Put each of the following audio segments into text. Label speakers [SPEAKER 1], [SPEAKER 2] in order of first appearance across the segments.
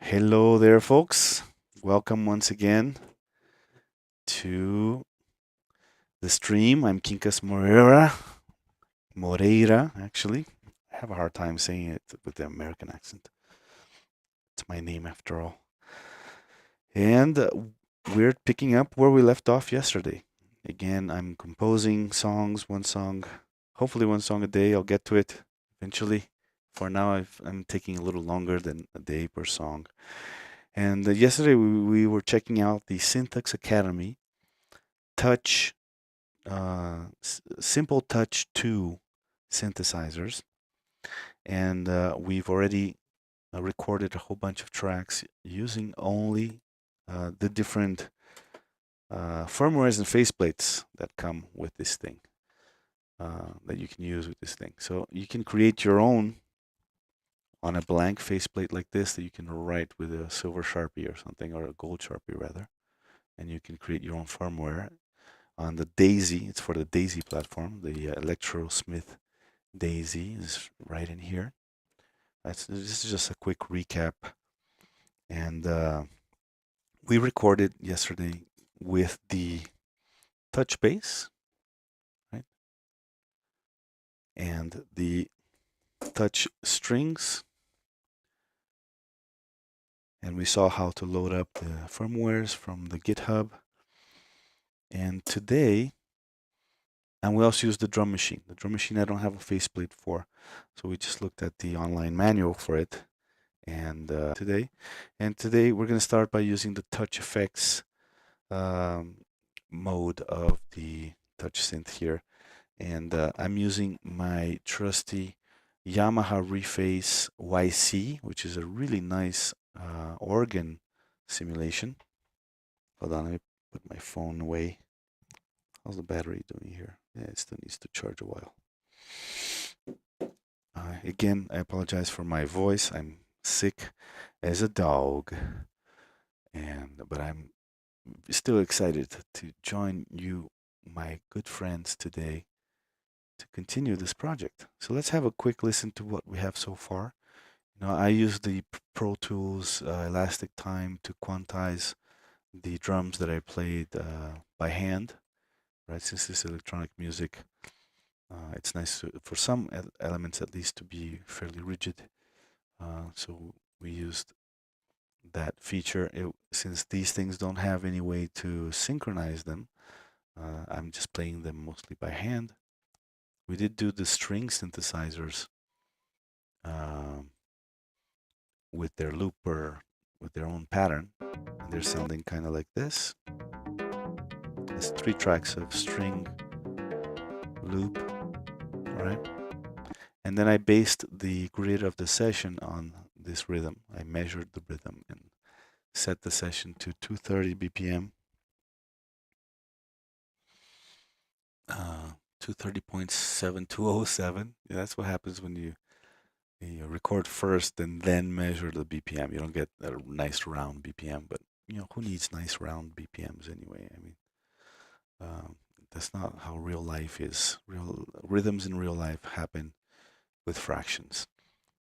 [SPEAKER 1] Hello there, folks. Welcome once again to the stream. I'm Quincas Moreira, actually. I have a hard time saying it with the American accent. It's my name after all. And we're picking up where we left off yesterday. Again, I'm composing songs, hopefully one song a day. I'll get to it eventually. For now, I'm taking a little longer than a day per song. And yesterday we were checking out the Synthux Academy touch, simple touch 2 synthesizers. And we've already recorded a whole bunch of tracks using only the different firmwares and faceplates that come with this thing, that you can use with this thing. So you can create your own on a blank faceplate like this that you can write with a silver Sharpie or something, or a gold Sharpie rather. And you can create your own firmware on the Daisy. It's for the Daisy platform. The Electrosmith Daisy is right in here. This is just a quick recap. And we recorded yesterday with the touch bass, right? And the touch strings. And we saw how to load up the firmwares from the GitHub. And today, and we also used the drum machine. The drum machine I don't have a faceplate for, so we just looked at the online manual for it. And today we're going to start by using the touch effects mode of the touch synth here. And I'm using my trusty Yamaha reface YC, which is a really nice organ simulation. Hold on, let me put my phone away. How's the battery doing here? Yeah, it still needs to charge a while. Again, I apologize for my voice. I'm sick as a dog, but I'm still excited to join you, my good friends, today to continue this project. So let's have a quick listen to what we have so far. I use the Pro Tools Elastic Time to quantize the drums that I played by hand, right? Since this is electronic music, it's nice for some elements at least to be fairly rigid. So we used that feature. Since these things don't have any way to synchronize them, I'm just playing them mostly by hand. We did do the string synthesizers with their looper, with their own pattern. And they're sounding kind of like this. It's 3 tracks of string, loop, right? And then I based the grid of the session on this rhythm. I measured the rhythm and set the session to 230 BPM. 230.7207. Yeah, that's what happens when you record first and then measure the BPM. You don't get a nice round BPM, but who needs nice round BPMs anyway? I mean, that's not how real life is. Real rhythms in real life happen with fractions.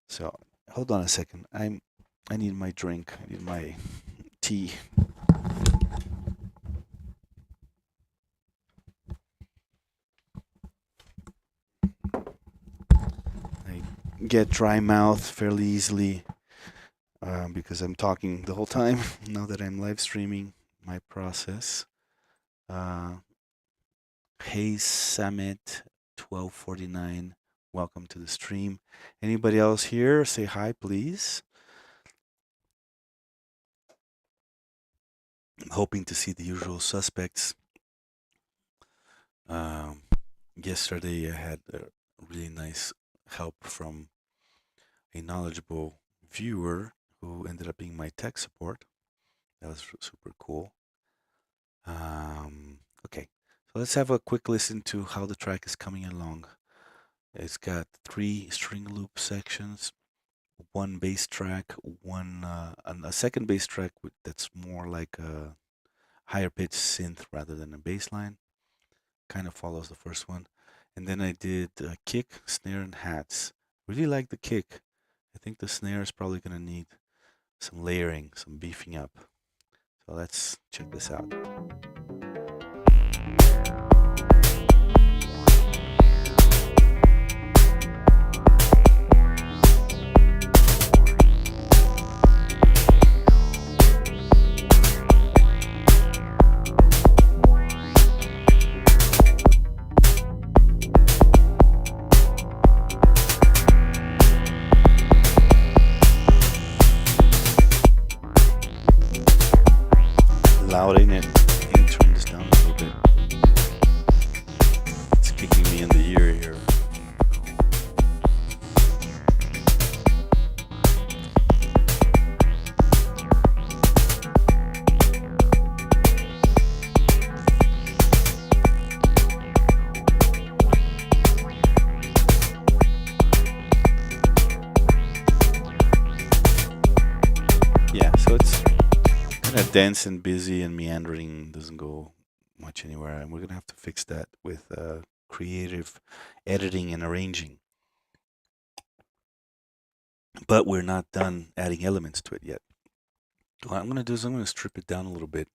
[SPEAKER 1] So hold on a second. I need my drink. I need my tea. I get dry mouth fairly easily because I'm talking the whole time now that I'm live streaming my process. Hey Summit 1249, welcome to the stream. Anybody else here? Say hi, please. I'm hoping to see the usual suspects. Yesterday I had a really nice help from a knowledgeable viewer who ended up being my tech support. That was super cool. Okay, so let's have a quick listen to how the track is coming along. It's got 3 string loop sections, 1 bass track, a second bass track that's more like a higher pitched synth rather than a bass line. Kind of follows the first one. And then I did kick, snare, and hats. Really like the kick. I think the snare is probably going to need some layering, some beefing up. So let's check this out. Loud, ain't it? Can you turn this down a little bit? It's kicking me in the ear here. Yeah, so it's kind of dense and busy and meandering, doesn't go much anywhere, and we're gonna have to fix that with creative editing and arranging. But we're not done adding elements to it yet. What I'm gonna do is I'm gonna strip it down a little bit,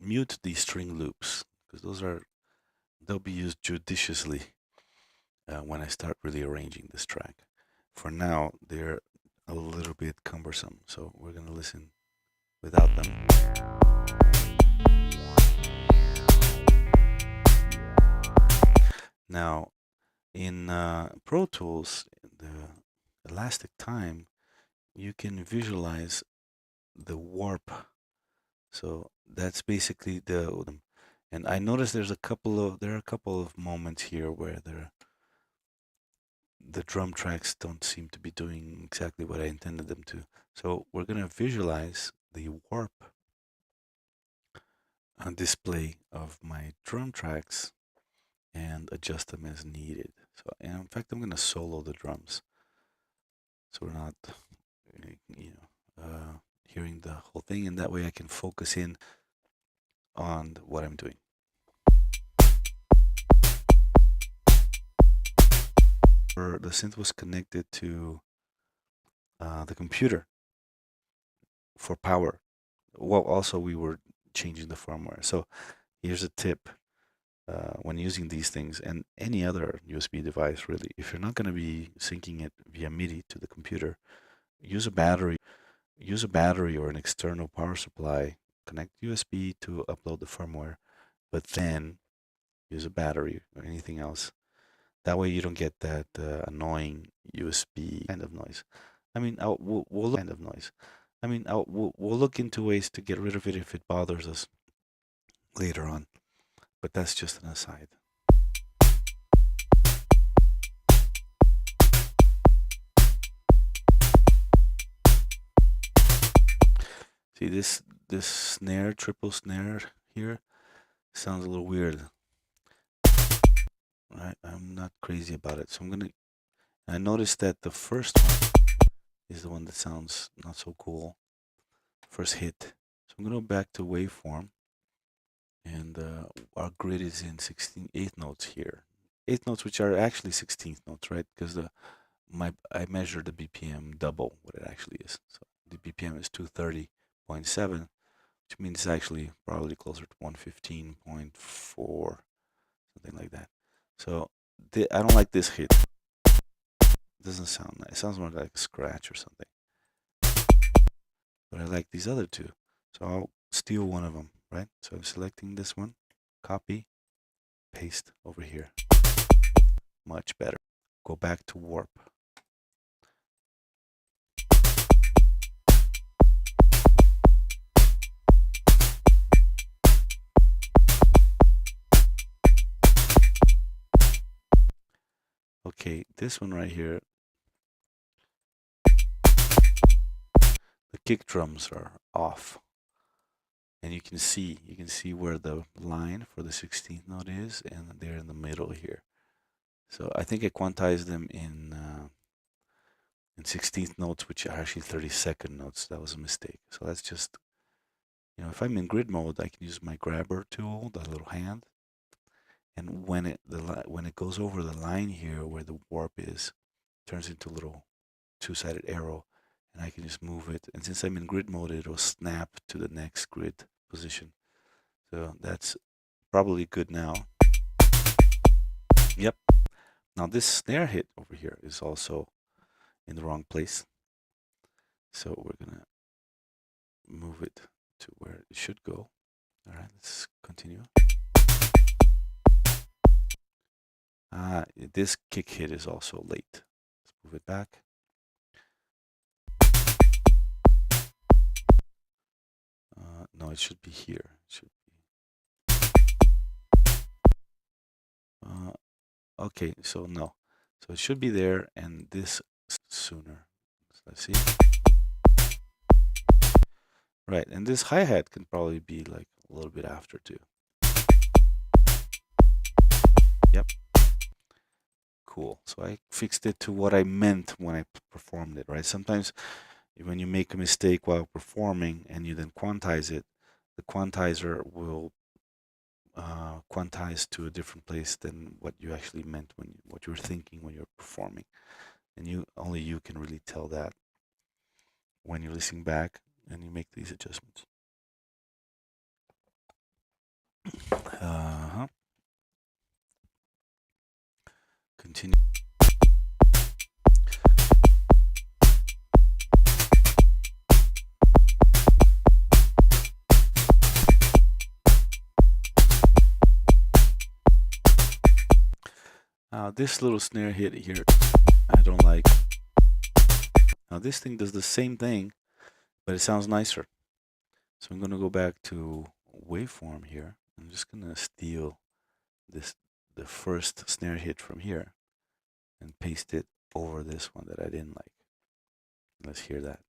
[SPEAKER 1] mute these string loops, because they'll be used judiciously when I start really arranging this track. For now, they're a little bit cumbersome, so we're gonna listen without them. Now, in Pro Tools, the elastic time, you can visualize the warp. So that's basically and I noticed there are a couple of moments here where the drum tracks don't seem to be doing exactly what I intended them to. So we're gonna visualize the warp display of my drum tracks and adjust them as needed. So, and in fact, I'm gonna solo the drums, so we're not, hearing the whole thing, and that way I can focus in on what I'm doing. The synth was connected to the computer for power. Well, also we were changing the firmware. So here's a tip when using these things and any other USB device, really. If you're not going to be syncing it via MIDI to the computer, use a battery or an external power supply, connect USB to upload the firmware, but then use a battery or anything else. That way you don't get that annoying USB kind of noise. I mean, we'll look into ways to get rid of it if it bothers us later on, but that's just an aside. See this snare, triple snare here, sounds a little weird. Right? I'm not crazy about it, so I noticed that the first one is the one that sounds not so cool. First hit. So I'm gonna go back to waveform, and our grid is in 8 notes here. 8 notes, which are actually 16th notes, right? Because I measured the BPM double what it actually is. So the BPM is 230.7, which means it's actually probably closer to 115.4, something like that. So I don't like this hit. It doesn't sound nice. It sounds more like a scratch or something. But I like these other two. So I'll steal one of them, right? So I'm selecting this one, copy, paste over here. Much better. Go back to warp. Okay, this one right here, the kick drums are off. And you can see where the line for the 16th note is, and they're in the middle here. So I think I quantized them in 16th notes, which are actually 32nd notes. That was a mistake. So that's just, if I'm in grid mode, I can use my grabber tool, that little hand, and when it goes over the line here where the warp is, it turns into a little two-sided arrow, and I can just move it. And since I'm in grid mode, it'll snap to the next grid position. So that's probably good now. Yep. Now this snare hit over here is also in the wrong place. So we're gonna move it to where it should go. All right, let's continue. This kick hit is also late. Let's move it back. No, it should be here. It should be. Okay, so no. So it should be there, and this sooner. So let's see. Right, and this hi-hat can probably be like a little bit after too. Yep. Cool. So I fixed it to what I meant when I performed it, right? Sometimes when you make a mistake while performing and you then quantize it, the quantizer will quantize to a different place than what you actually meant what you were thinking when you're performing, and only you can really tell that when you're listening back and you make these adjustments. Continue. This little snare hit here, I don't like. Now this thing does the same thing, but it sounds nicer. So I'm gonna go back to waveform here. I'm just gonna steal the first snare hit from here and paste it over this one that I didn't like. Let's hear that.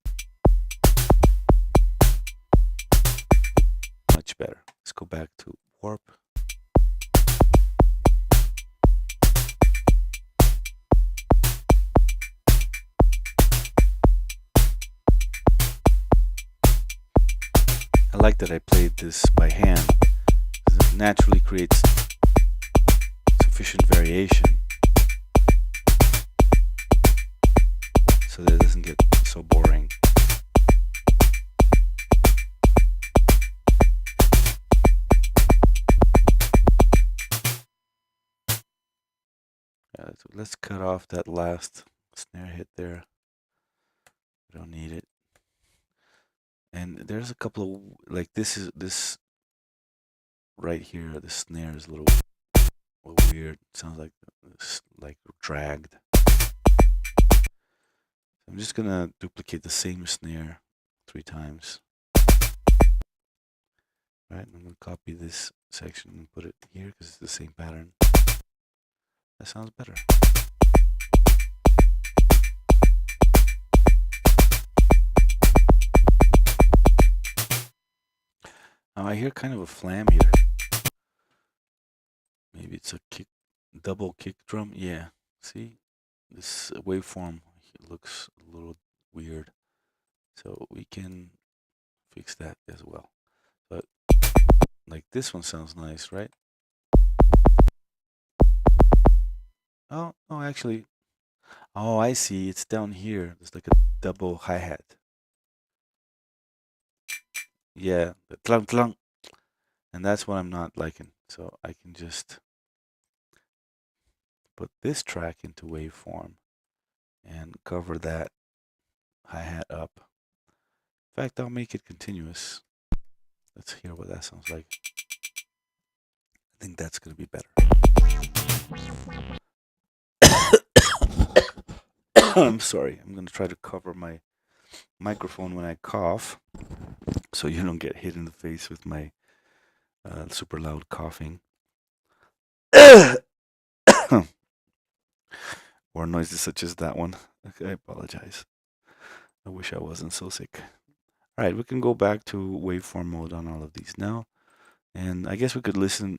[SPEAKER 1] Much better. Let's go back to warp. I like that I played this by hand, because it naturally creates sufficient variation so that it doesn't get so boring. Let's cut off that last snare hit there. We don't need it. And there's a couple of, like this right here, the snare is a little weird. It sounds like dragged. I'm just gonna duplicate the same snare 3 times. Right, I'm gonna copy this section and put it here because it's the same pattern. That sounds better. Now I hear kind of a flam here. Maybe it's a double kick drum. Yeah, see, this waveform looks a little weird, so we can fix that as well. But like this one sounds nice, right? Oh, actually, oh, I see. It's down here. There's like a double hi-hat. Yeah, the clunk clunk, and that's what I'm not liking. So I can just put this track into waveform and cover that hi-hat up. In fact, I'll make it continuous. Let's hear what that sounds like. I think that's going to be better. I'm sorry. I'm going to try to cover my microphone when I cough so you don't get hit in the face with my super loud coughing. Or noises such as that one. Okay, I apologize. I wish I wasn't so sick. All right, we can go back to waveform mode on all of these now. And I guess we could listen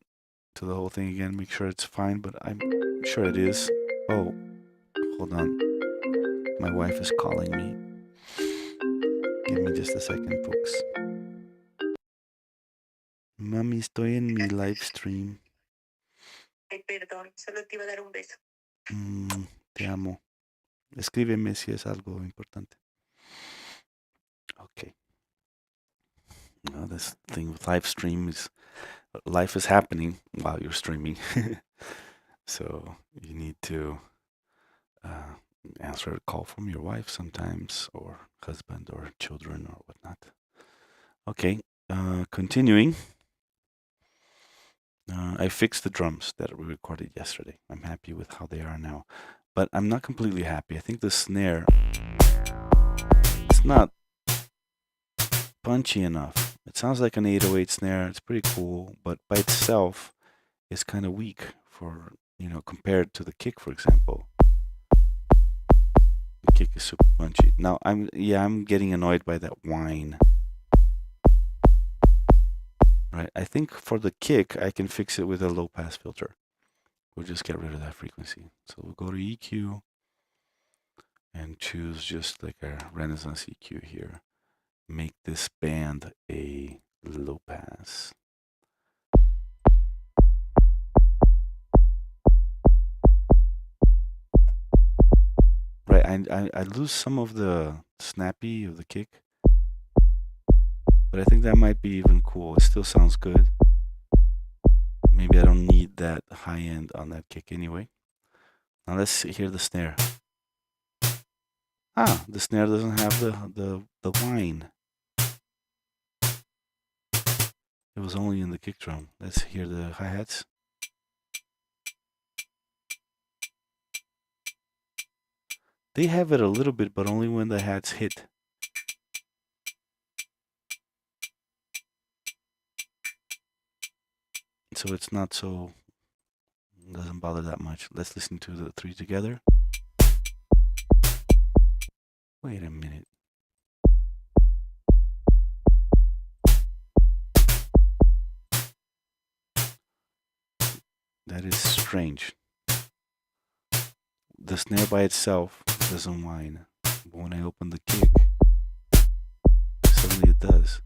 [SPEAKER 1] to the whole thing again, make sure it's fine, but I'm sure it is. Oh, hold on. My wife is calling me. Give me just a second, folks. Mami, estoy en mi live stream.
[SPEAKER 2] Ay, perdón, solo te iba a dar un beso.
[SPEAKER 1] Te amo. Escríbeme si es algo importante. Okay. This thing with live stream is life is happening while you're streaming. So you need to answer a call from your wife sometimes, or husband, or children, or whatnot. Okay, continuing. I fixed the drums that we recorded yesterday. I'm happy with how they are now, but I'm not completely happy. I think the snare, it's not punchy enough. It sounds like an 808 snare. It's pretty cool, but by itself, it's kind of weak for, compared to the kick, for example. The kick is super punchy. Now, I'm getting annoyed by that whine. Right? I think for the kick, I can fix it with a low pass filter. We'll just get rid of that frequency. So we'll go to EQ and choose just like a Renaissance EQ here. Make this band a low pass. Right, I lose some of the snappy of the kick, but I think that might be even cool. It still sounds good. Maybe I don't need that high end on that kick anyway. Now let's hear the snare. The snare doesn't have the whine. It was only in the kick drum. Let's hear the hi-hats. They have it a little bit, but only when the hats hit. So it's not so, doesn't bother that much. Let's listen to the three together. Wait a minute. That is strange. The snare by itself doesn't whine, but when I open the kick, suddenly it does.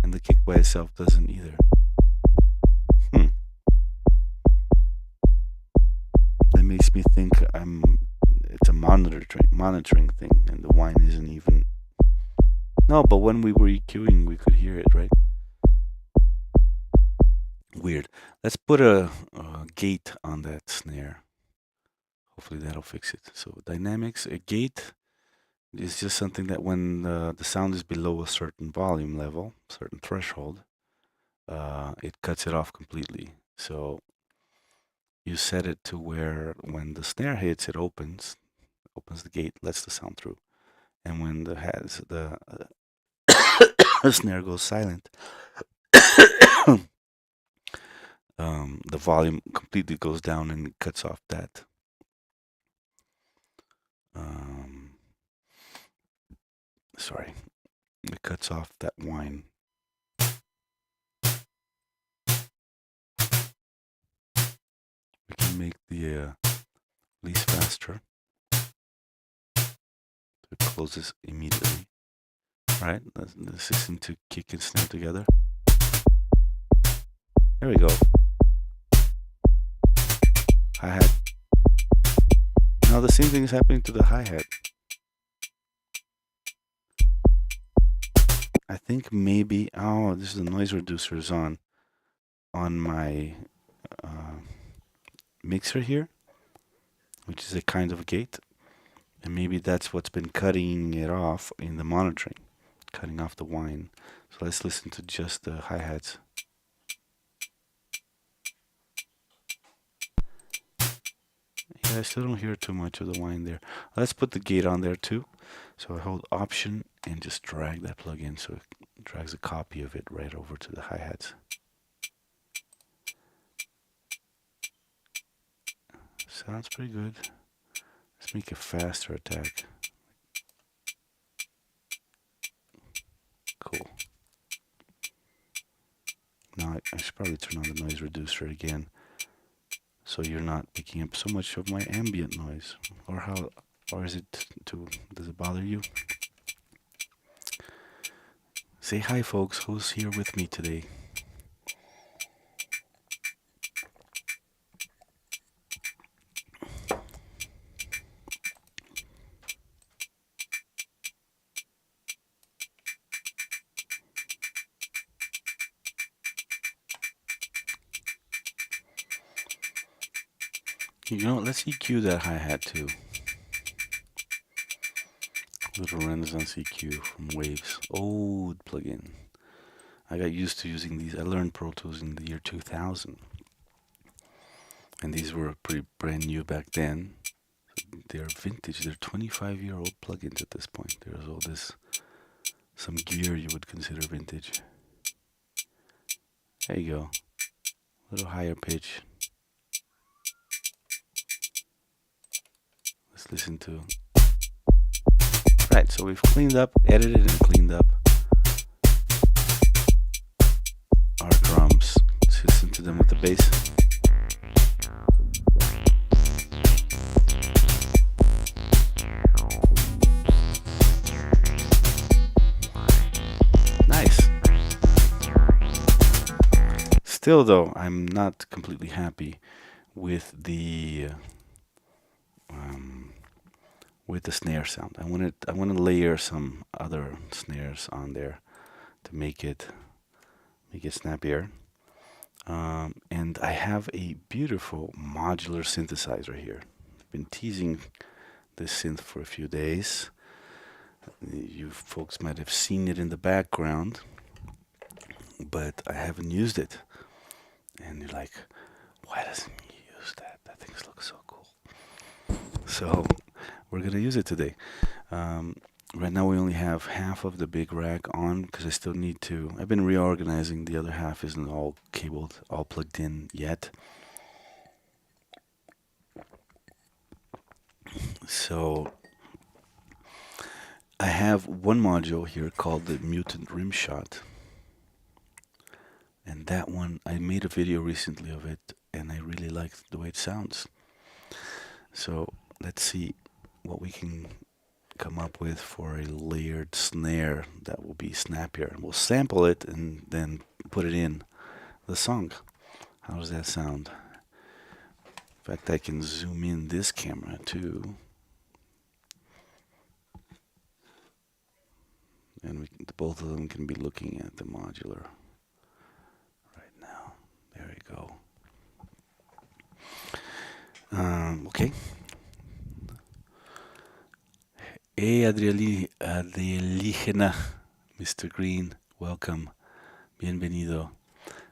[SPEAKER 1] And the kick by itself doesn't either. That makes me think it's a monitoring thing, and the whine isn't even. No, but when we were EQing, we could hear it, right? Weird. Let's put a gate on that snare. Hopefully that'll fix it. So dynamics, a gate is just something that when the sound is below a certain volume level, certain threshold, it cuts it off completely. So you set it to where when the snare hits, it opens the gate, lets the sound through, and when the snare goes silent, the volume completely goes down and it cuts off that. It cuts off that whine. We can make the release faster. So it closes immediately. All right, let's listen to kick and snare together. There we go. Hi-hat. Now the same thing is happening to the hi-hat. I think maybe, this is the noise reducers on my mixer here, which is a kind of gate. And maybe that's what's been cutting it off in the monitoring, cutting off the whine. So let's listen to just the hi-hats. Yeah, I still don't hear too much of the whine there. Let's put the gate on there too. So I hold Option and just drag that plug in so it drags a copy of it right over to the hi-hats. Sounds pretty good. Let's make a faster attack. Cool. Now I should probably turn on the noise reducer again, so you're not picking up so much of my ambient noise. Or is it does it bother you? Say hi, folks. Who's here with me today? You know, let's EQ that hi-hat too. Little Renaissance EQ from Waves. Old plugin. I got used to using these. I learned Pro Tools in the year 2000. And these were pretty brand new back then. They're vintage. They're 25-year-old plugins at this point. There's all this, some gear you would consider vintage. There you go. A little higher pitch. Let's listen to. Right, so we've cleaned up, edited and cleaned up our drums. Let's listen to them with the bass. Nice. Still though, I'm not completely happy with the snare sound. I want to layer some other snares on there to make it snappier. And I have a beautiful modular synthesizer here. I've been teasing this synth for a few days. You folks might have seen it in the background, but I haven't used it. And you're like, why doesn't he use that? That thing looks so cool. So we're gonna use it today. Right now we only have half of the big rack on because I still need to. I've been reorganizing. The other half isn't all cabled, all plugged in yet. So I have one module here called the Mutant Rim Shot. And that one, I made a video recently of it and I really liked the way it sounds. So let's see what we can come up with for a layered snare that will be snappier. We'll sample it and then put it in the song. How does that sound? In fact, I can zoom in this camera too. And both of them can be looking at the modular right now. There we go. Okay. Hey, Adrielígena, Mr. Green, welcome. Bienvenido.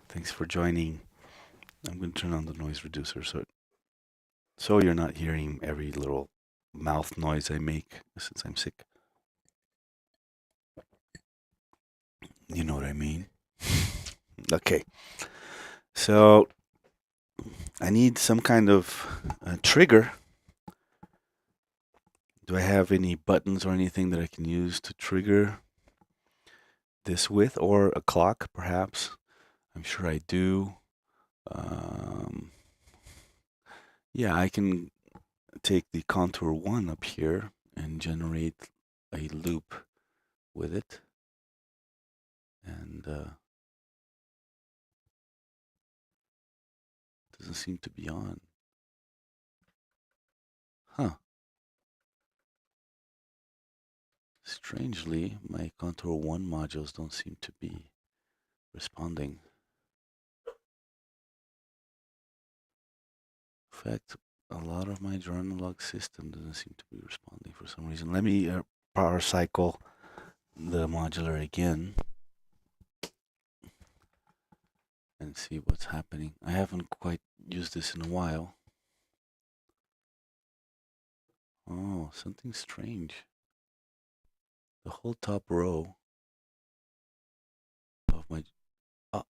[SPEAKER 1] Thanks for joining. I'm going to turn on the noise reducer so you're not hearing every little mouth noise I make since I'm sick. You know what I mean? Okay. So I need some kind of trigger. Do I have any buttons or anything that I can use to trigger this with, or a clock perhaps? I'm sure I do. Yeah, I can take the contour 1 up here and generate a loop with it. And doesn't seem to be on. Huh. Strangely, my contour 1 modules don't seem to be responding. In fact, a lot of my analog system doesn't seem to be responding for some reason. Let me power cycle the modular again and see what's happening. I haven't quite used this in a while. Oh, something strange. The whole top row of my... Oh,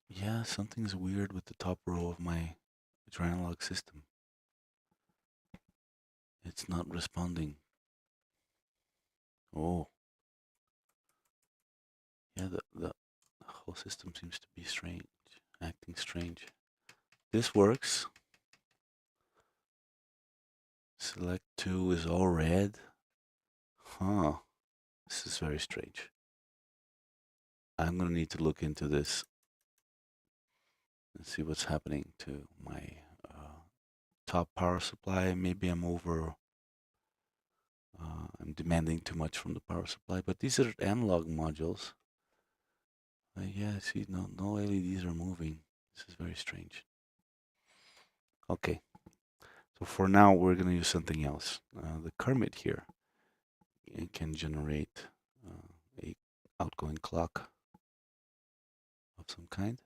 [SPEAKER 1] yeah, something's weird with the top row of my analog system. It's not responding. Oh. Yeah, the whole system seems to be strange, acting strange. This works. Select 2 is all red. Huh. This is very strange. I'm going to need to look into this and see what's happening to my top power supply. Maybe I'm I'm demanding too much from the power supply, but these are analog modules. Yeah, see, no LEDs are moving. This is very strange. Okay, so for now we're gonna use something else. The Kermit here, it can generate a outgoing clock of some kind.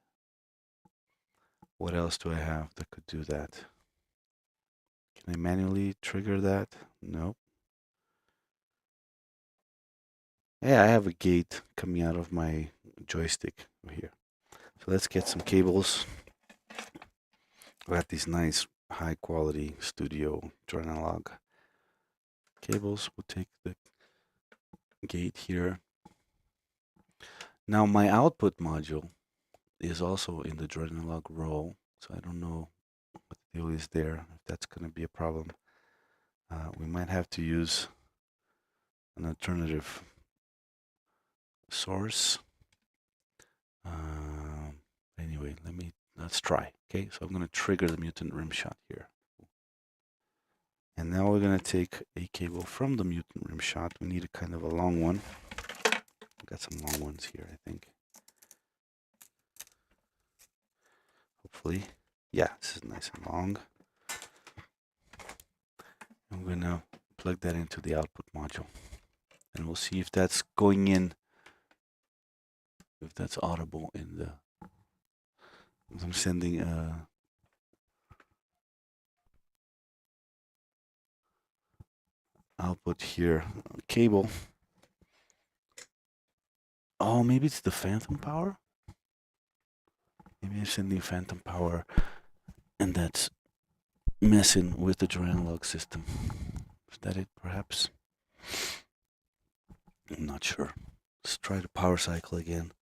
[SPEAKER 1] What else do I have that could do that? Can I manually trigger that? Nope. Yeah, I have a gate coming out of my joystick over here. So let's get some cables. We got these nice high quality studio analog cables. We'll take the gate here. Now my output module is also in the analog row, so I don't know what the deal is there, if that's going to be a problem. We might have to use an alternative source. Anyway, let's try. Okay, so I'm going to trigger the mutant rim shot here. And now we're going to take a cable from the mutant rim shot. We need a kind of a long one. I've got some long ones here, I think. Hopefully. Yeah, this is nice and long. I'm going to plug that into the output module. And we'll see if that's going in, if that's audible in the... I'm sending output here cable. Oh, maybe it's the phantom power? Maybe I'm sending phantom power and that's messing with the analog system. Is that it, perhaps? I'm not sure. Let's try the power cycle again.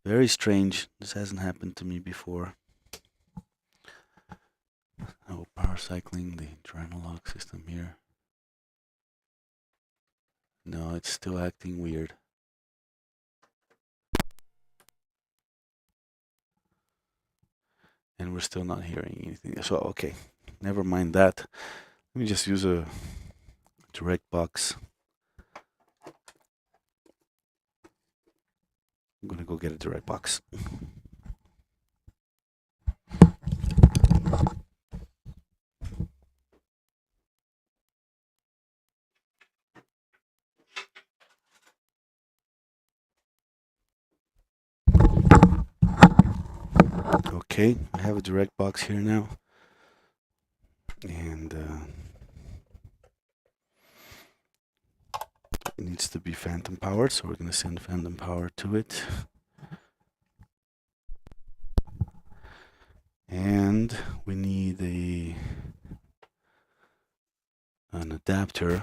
[SPEAKER 1] Very strange. This hasn't happened to me before. Oh, power cycling the analog system here. No, it's still acting weird. And we're still not hearing anything. So, okay, never mind that. Let me just use a direct box. I'm gonna go get a direct box. Okay, I have a direct box here now. And it needs to be phantom powered, so we're going to send phantom power to it. And we need an adapter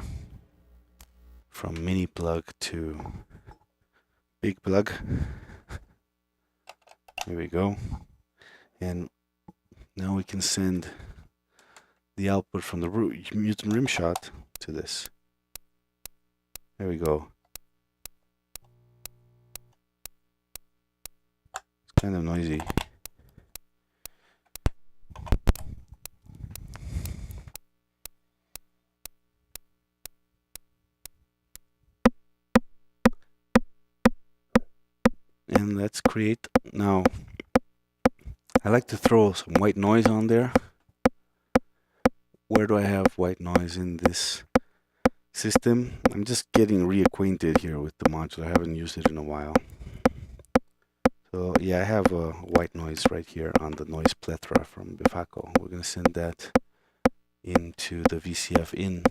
[SPEAKER 1] from mini plug to big plug. Here we go. And now we can send the output from the mutant rim shot to this. There we go. It's kind of noisy. And let's create now. I like to throw some white noise on there. Where do I have white noise in this system? I'm just getting reacquainted here with the modular. I haven't used it in a while. So yeah, I have a white noise right here on the noise plethora from Bifaco. We're going to send that into the VCF in.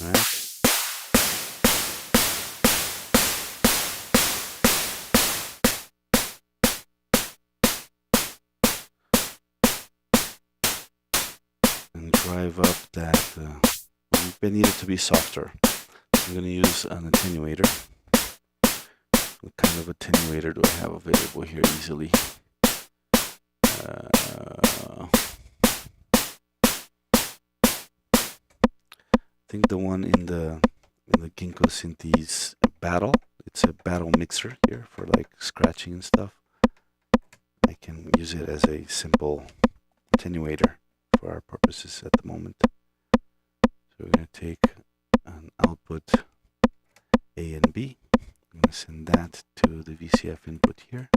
[SPEAKER 1] All right. And drive up that. We need it to be softer. I'm going to use an attenuator. What kind of attenuator do I have available here easily? I think the one in the Ginkgo Synthes Battle. It's a battle mixer here for like scratching and stuff. I can use it as a simple attenuator for our purposes at the moment. So we're going to take an output A and B. I'm going to send that to the VCF input here.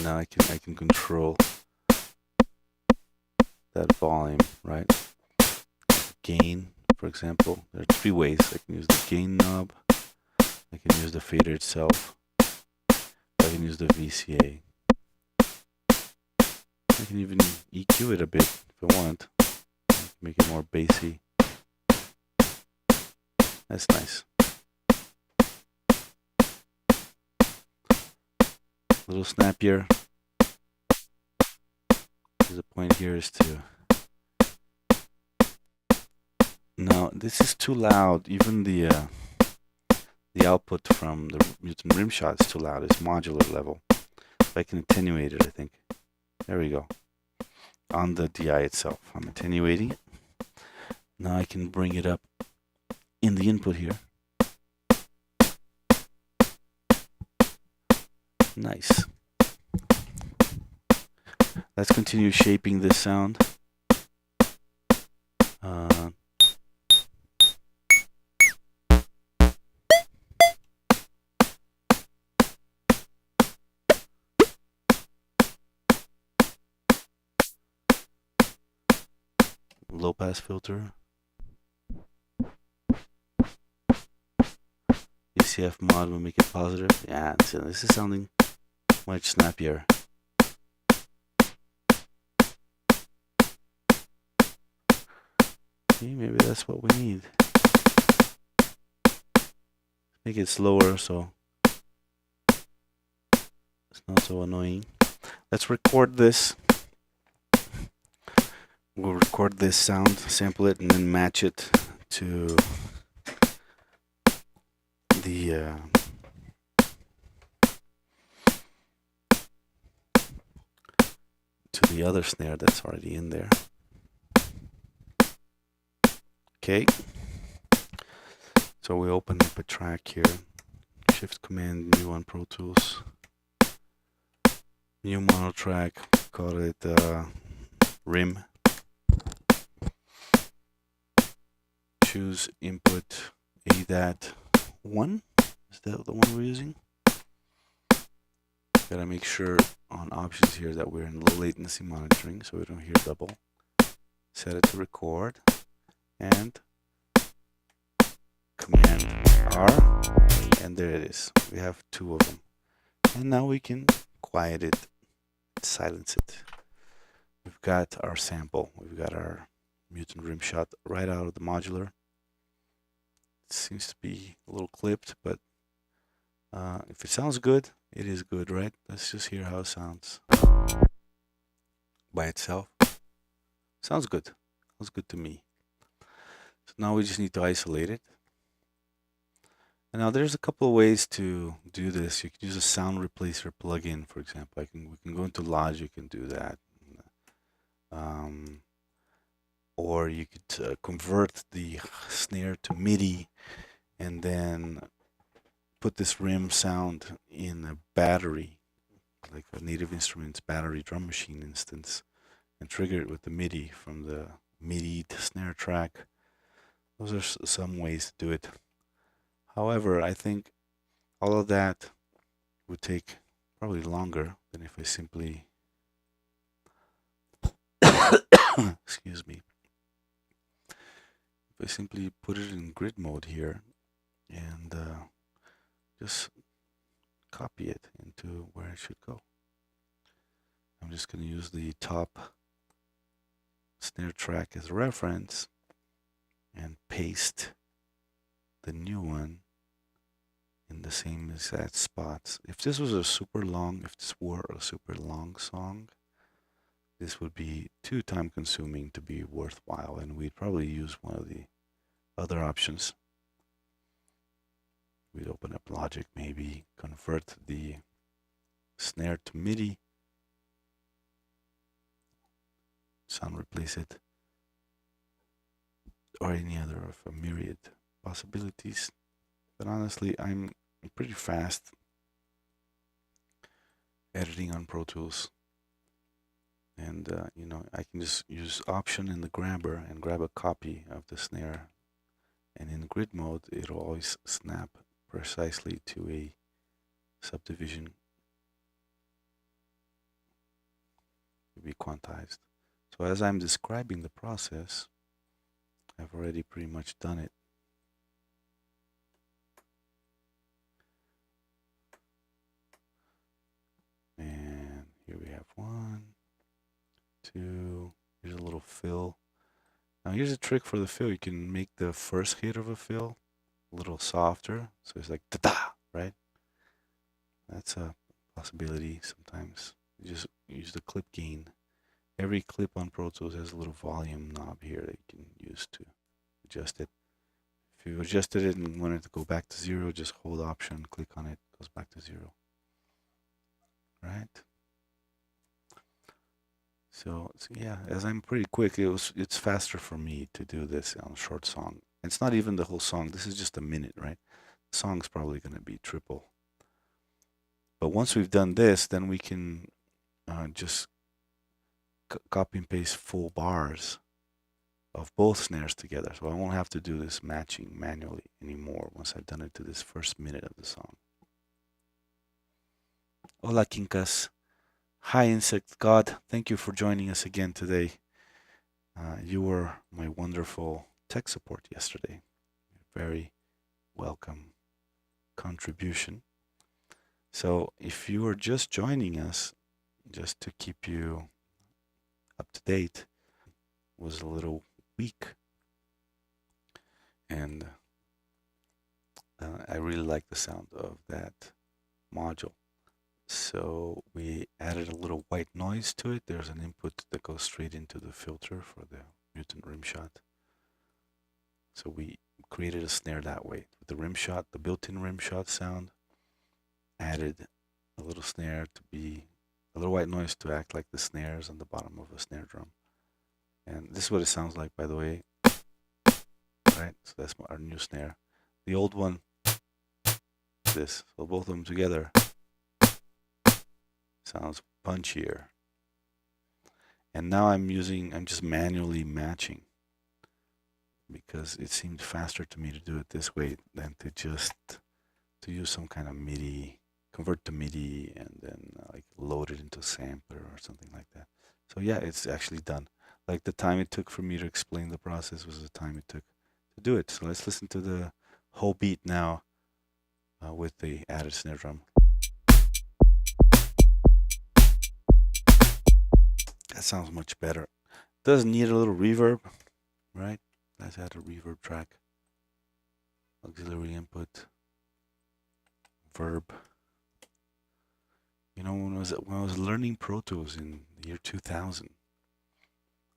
[SPEAKER 1] now I can control that volume, right? Gain, for example, there are 3 ways. I can use the gain knob, I can use the fader itself, I can use the VCA. I can even EQ it a bit if I want, make it more bassy. That's nice. A little snappier. The point here is to... Now, this is too loud. Even the output from the mutant rim shot is too loud. It's modular level. If I can attenuate it, I think. There we go. On the DI itself, I'm attenuating it. Now I can bring it up in the input here. Nice. Let's continue shaping this sound. Low pass filter. ACF mod will make it positive. Yeah, so this is sounding much snappier. Okay, maybe that's what we need. Make it slower so it's not so annoying. Let's record this. We'll record this sound, sample it, and then match it to the other snare that's already in there. Okay. So we open up a track here. Shift Command New on Pro Tools. New mono track. Call it Rim. Choose input ADAT1. Is that the one we're using? Gotta make sure on options here that we're in low latency monitoring so we don't hear double. Set it to record and Command R, and there it is. We have 2 of them. And now we can quiet it, silence it. We've got our sample. We've got our mutant rim shot right out of the modular. It seems to be a little clipped, but if it sounds good, it is good, right? Let's just hear how it sounds by itself. Sounds good. Sounds good to me. So now we just need to isolate it. And now there's a couple of ways to do this. You can use a sound replacer plugin, for example. We can go into Logic and do that. Or you could convert the snare to MIDI and then put this rim sound in a battery, like a Native Instruments battery drum machine instance, and trigger it with the MIDI from the MIDI snare track. Those are some ways to do it. However, I think all of that would take probably longer than if I simply excuse me. If I simply put it in grid mode here and just copy it into where it should go. I'm just going to use the top snare track as a reference and paste the new one in the same exact spots. If this were a super long song, this would be too time consuming to be worthwhile, and we'd probably use one of the other options. We'd open up Logic, maybe convert the snare to MIDI, sound replace it, or any other of a myriad possibilities. But honestly, I'm pretty fast editing on Pro Tools. And, I can just use Option in the grabber and grab a copy of the snare. And in grid mode, it'll always snap precisely to a subdivision to be quantized. So as I'm describing the process, I've already pretty much done it. And here we have 1, 2, here's a little fill. Now here's a trick for the fill. You can make the first hit of a fill a little softer, so it's like ta-da, right? That's a possibility sometimes. You just use the clip gain. Every clip on Pro Tools has a little volume knob here that you can use to adjust it. If you adjusted it and wanted to go back to 0, just hold Option, click on it, it goes back to 0. Right? So yeah, as I'm pretty quick, it's faster for me to do this on a short song. It's not even the whole song. This is just a minute, right? The song's probably going to be triple. But once we've done this, then we can just copy and paste full bars of both snares together. So I won't have to do this matching manually anymore once I've done it to this first minute of the song. Hola, Quincas. Hi, Insect God. Thank you for joining us again today. You were my wonderful tech support yesterday. Very welcome contribution. So if you are just joining us, just to keep you up to date, was a little weak. And I really like the sound of that module. So we added a little white noise to it. There's an input that goes straight into the filter for the mutant rim shot. So we created a snare that way. With the rim shot, the built-in rim shot sound, added a little snare to be, a little white noise to act like the snares on the bottom of a snare drum. And this is what it sounds like, by the way. Right, so that's our new snare. The old one, this. So both of them together sounds punchier. And now I'm just manually matching because it seemed faster to me to do it this way than to use some kind of MIDI, convert to MIDI and then like load it into a sampler or something like that. So yeah, it's actually done. Like the time it took for me to explain the process was the time it took to do it. So let's listen to the whole beat now with the added snare drum. That sounds much better. Does need a little reverb, right? Let's add a reverb track. Auxiliary input. Verb. You know, when I was learning Pro Tools in the year 2000,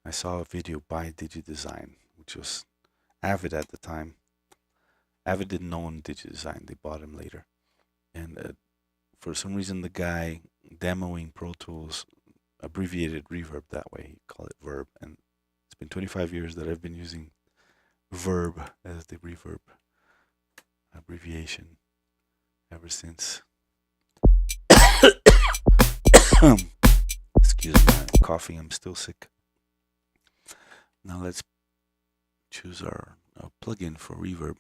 [SPEAKER 1] I saw a video by DigiDesign, which was Avid at the time. Avid didn't own DigiDesign; they bought him later. And for some reason, the guy demoing Pro Tools abbreviated reverb that way. He called it Verb, and it's been 25 years that I've been using Verb as the reverb abbreviation ever since. Excuse me, I'm coughing. I'm still sick. Now let's choose our plugin for reverb.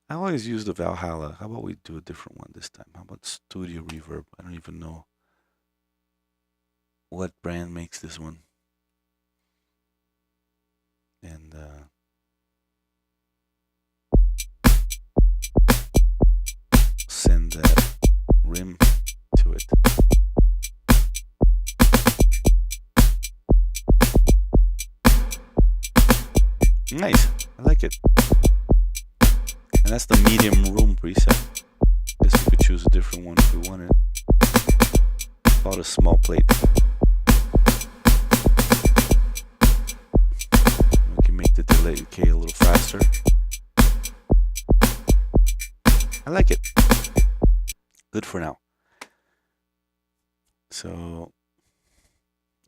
[SPEAKER 1] I always use the Valhalla. How about we do a different one this time? How about Studio Reverb? I don't even know what brand makes this one. And send that rim to it. Nice, I like it. And that's the medium room preset. Guess we could choose a different one if we wanted. About a small plate. We can make the delay decay a little faster. I like it. Good for now. So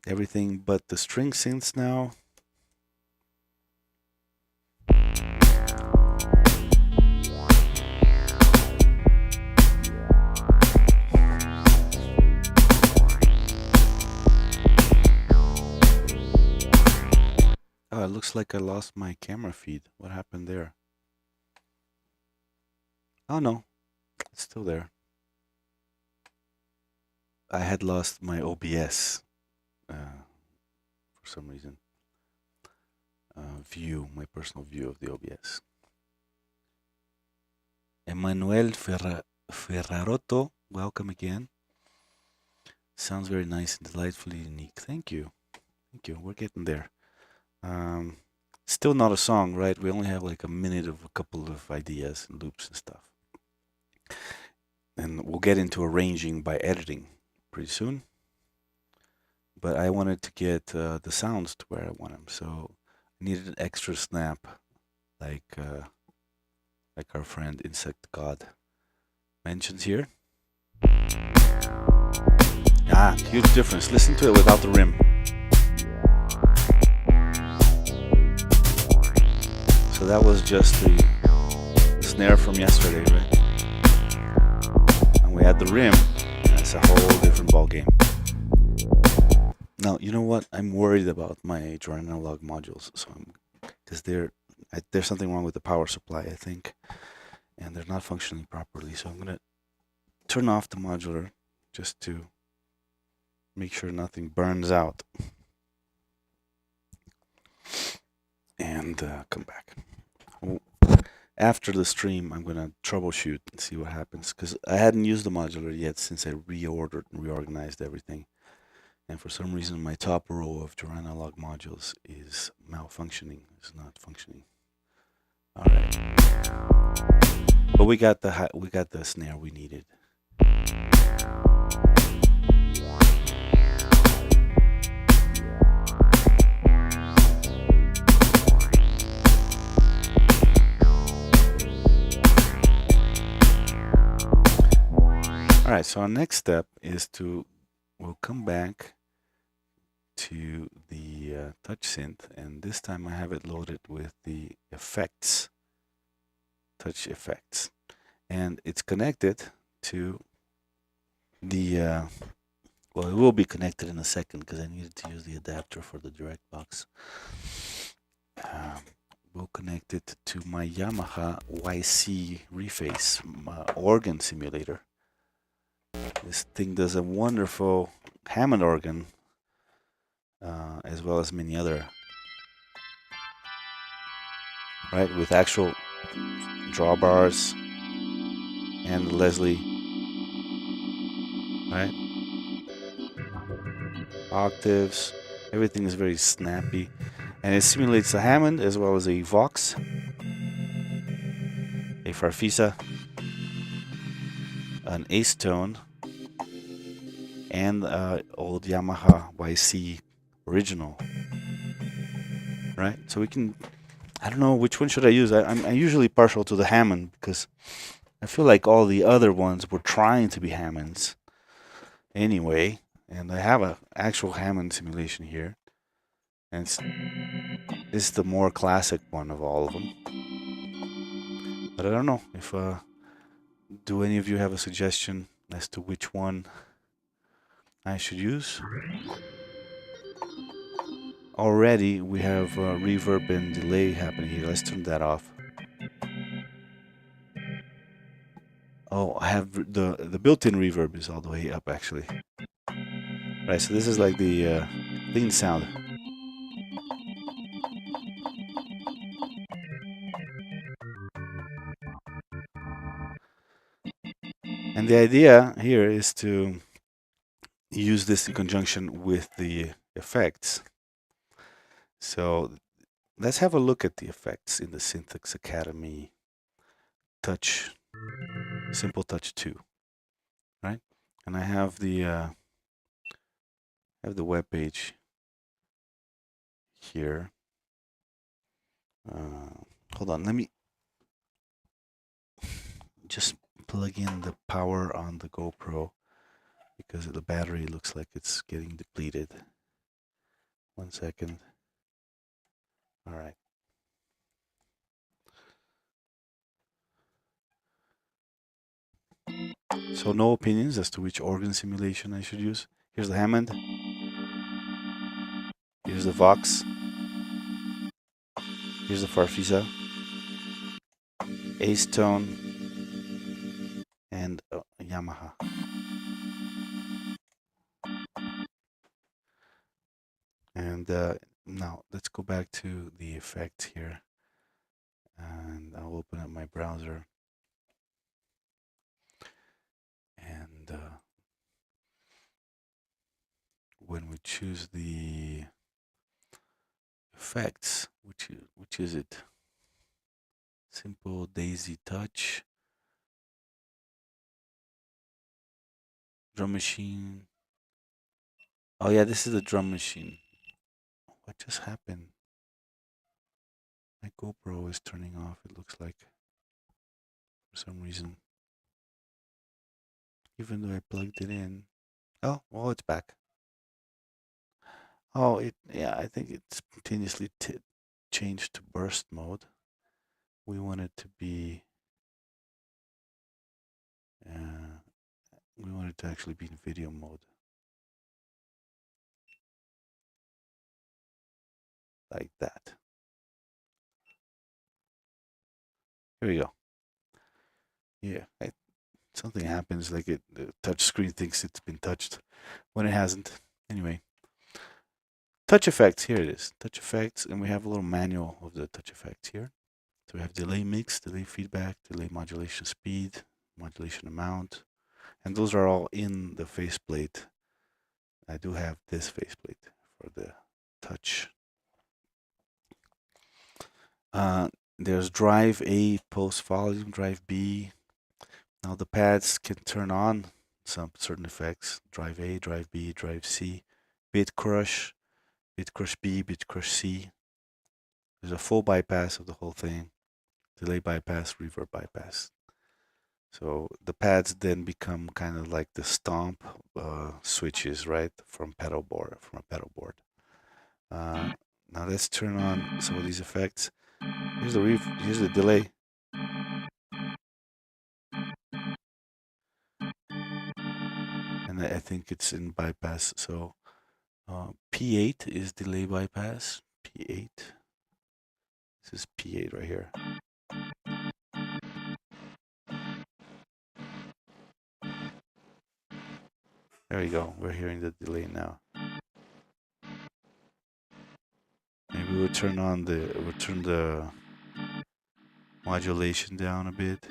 [SPEAKER 1] everything but the string synths now. Oh, it looks like I lost my camera feed. What happened there? Oh no, it's still there. I had lost my OBS. for some reason, view, my personal view of the OBS. Emmanuel Ferrarotto, welcome again. Sounds very nice and delightfully unique. Thank you. Thank you. We're getting there. Still not a song, right? We only have like a minute of a couple of ideas and loops and stuff. And we'll get into arranging by editing pretty soon. But I wanted to get the sounds to where I want them. So I needed an extra snap, like our friend Insect God mentions here. Ah, huge difference. Listen to it without the rim. So that was just the snare from yesterday, right? And we had the rim. That's a whole different ball game. Now, you know what? I'm worried about my Jordan analog modules, because there's something wrong with the power supply, I think, and they're not functioning properly. So I'm gonna turn off the modular just to make sure nothing burns out, and come back. After the stream, I'm gonna troubleshoot and see what happens, because I hadn't used the modular yet since I reordered and reorganized everything. And for some reason, my top row of Duran analog modules is malfunctioning. It's not functioning. All right, but we got the snare we needed. All right, so our next step is we'll come back to the touch synth, and this time I have it loaded with the effects, touch effects, and it's connected to the well, it will be connected in a second because I needed to use the adapter for the direct box. We'll connect it to my Yamaha YC reface organ simulator. This thing does a wonderful Hammond organ, as well as many other, right, with actual drawbars and Leslie, right, octaves. Everything is very snappy, and it simulates a Hammond as well as a Vox, a Farfisa, an Acetone, and old Yamaha YC original, right? So we can, I don't know which one should I use. I'm usually partial to the Hammond because I feel like all the other ones were trying to be Hammonds anyway, and I have an actual Hammond simulation here, and it's the more classic one of all of them. But I don't know if do any of you have a suggestion as to which one I should use? Already we have reverb and delay happening here. Let's turn that off. Oh, I have the built-in reverb is all the way up actually. Right, so this is like the clean sound. And the idea here is to use this in conjunction with the effects. So let's have a look at the effects in the Synthux Academy Touch, Simple Touch 2, right? And I have the web page here. Hold on, let me just plug in the power on the GoPro because the battery looks like it's getting depleted. 1 second. All right. So no opinions as to which organ simulation I should use. Here's the Hammond. Here's the Vox. Here's the Farfisa. Acetone. And Yamaha. And now let's go back to the effects here. And I'll open up my browser. And when we choose the effects, which is it? Simple Daisy Touch, drum machine. Oh yeah, this is the drum machine. What just happened? My GoPro is turning off, it looks like, for some reason. Even though I plugged it in. Oh, well, it's back. Oh, yeah, I think it spontaneously changed to burst mode. We want it to be, we want it to actually be in video mode. Like that. Here we go. Yeah, something happens, like the touch screen thinks it's been touched when it hasn't. Anyway, touch effects, here it is. Touch effects, and we have a little manual of the touch effects here. So we have delay mix, delay feedback, delay modulation speed, modulation amount, and those are all in the faceplate. I do have this faceplate for the touch. There's drive A, post volume, drive B. Now the pads can turn on some certain effects. Drive A, drive B, drive C. Bit crush B, bit crush C. There's a full bypass of the whole thing. Delay bypass, reverb bypass. So the pads then become kind of like the stomp switches, right, from a pedal board. Now let's turn on some of these effects. Here's the delay. And I think it's in bypass. So P8 is delay bypass. P8. This is P8 right here. There we go. We're hearing the delay now. Maybe we'll turn the modulation down a bit.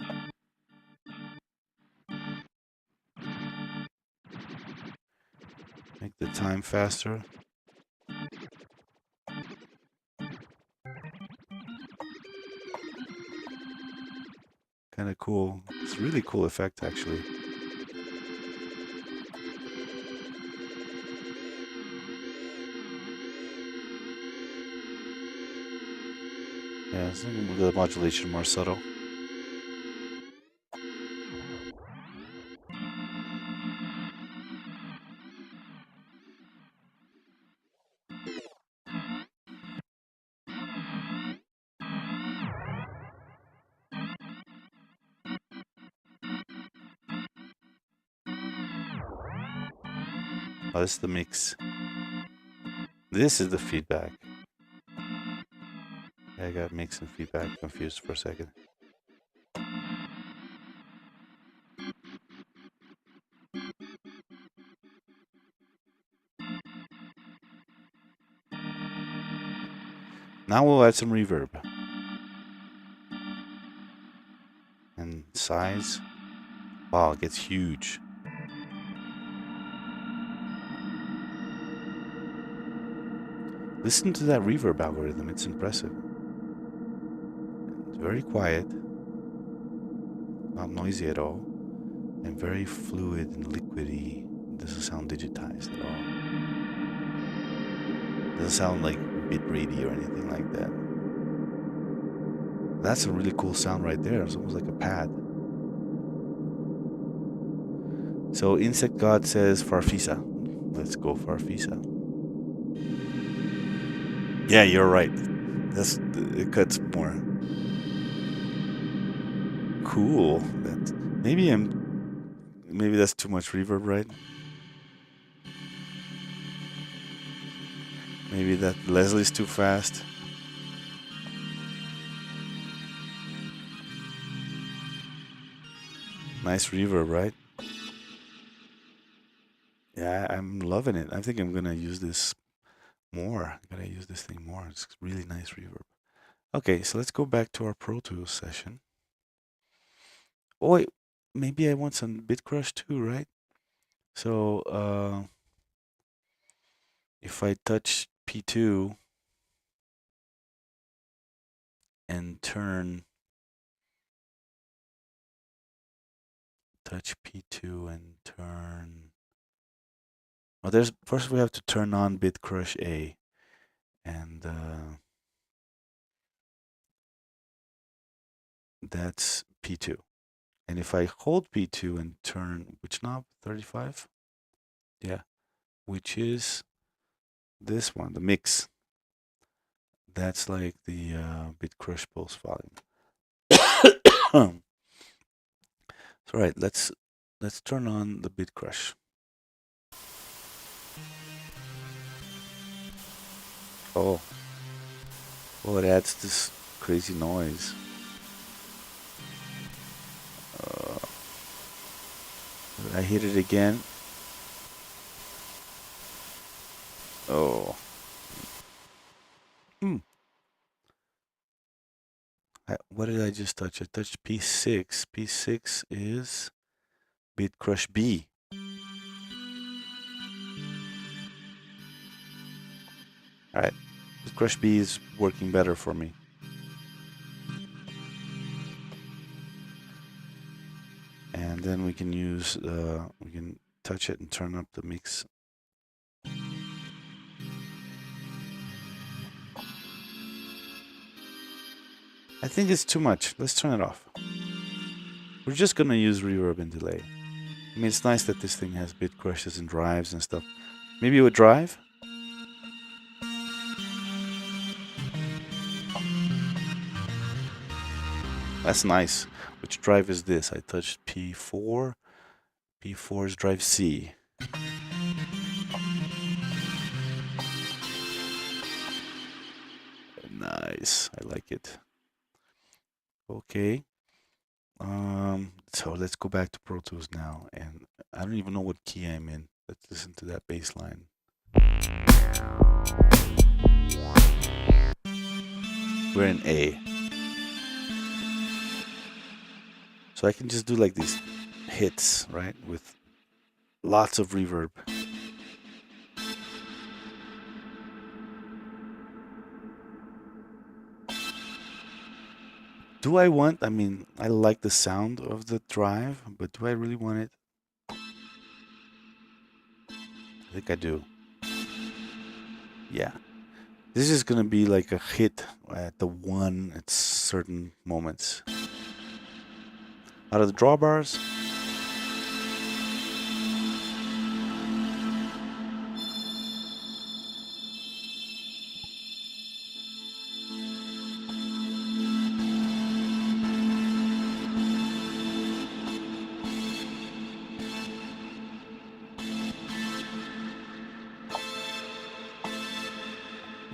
[SPEAKER 1] Make the time faster. Kind of cool. It's a really cool effect, actually. Yeah, it's the modulation more subtle. Oh, this is the mix. This is the feedback. I got mix and feedback confused for a second. Now we'll add some reverb. And size. Wow, it gets huge. Listen to that reverb algorithm, it's impressive. It's very quiet, not noisy at all, and very fluid and liquidy. It doesn't sound digitized at all. It doesn't sound like bit-ratey or anything like that. That's a really cool sound right there. It's almost like a pad. So Insect God says Farfisa. Let's go Farfisa. Yeah, you're right. It cuts more. Cool. Maybe that's too much reverb, right? Maybe that Leslie's too fast. Nice reverb, right? Yeah, I'm loving it. I think I'm gonna use this more. I gotta use this thing more. It's really nice reverb. Okay, so let's go back to our Pro Tools session. Oh, wait, maybe I want some bit crush too, right? So if I touch P2 and touch P2 and turn. Oh, first we have to turn on bit crush A, and that's P2. And if I hold P2 and turn, which knob? 35? Yeah, which is this one, the mix. That's like the bit crush pulse volume. So right, let's turn on the bit crush. Oh, well, it adds this crazy noise. I hit it again. Oh. What did I just touch? I touched P6. P6 is bit crush B. All right, bit crush B is working better for me. And then we can use, we can touch it and turn up the mix. I think it's too much. Let's turn it off. We're just gonna use reverb and delay. I mean, it's nice that this thing has bit crushes and drives and stuff. Maybe it would drive? That's nice. Which drive is this? I touched P4. P4 is drive C. Nice. I like it. Okay. So let's go back to Pro Tools now, and I don't even know what key I'm in. Let's listen to that bass line. We're in A. So I can just do like these hits, right? With lots of reverb. Do I want, I mean, I like the sound of the drive, but do I really want it? I think I do. Yeah. This is gonna be like a hit at the one at certain moments. Out of the drawbars.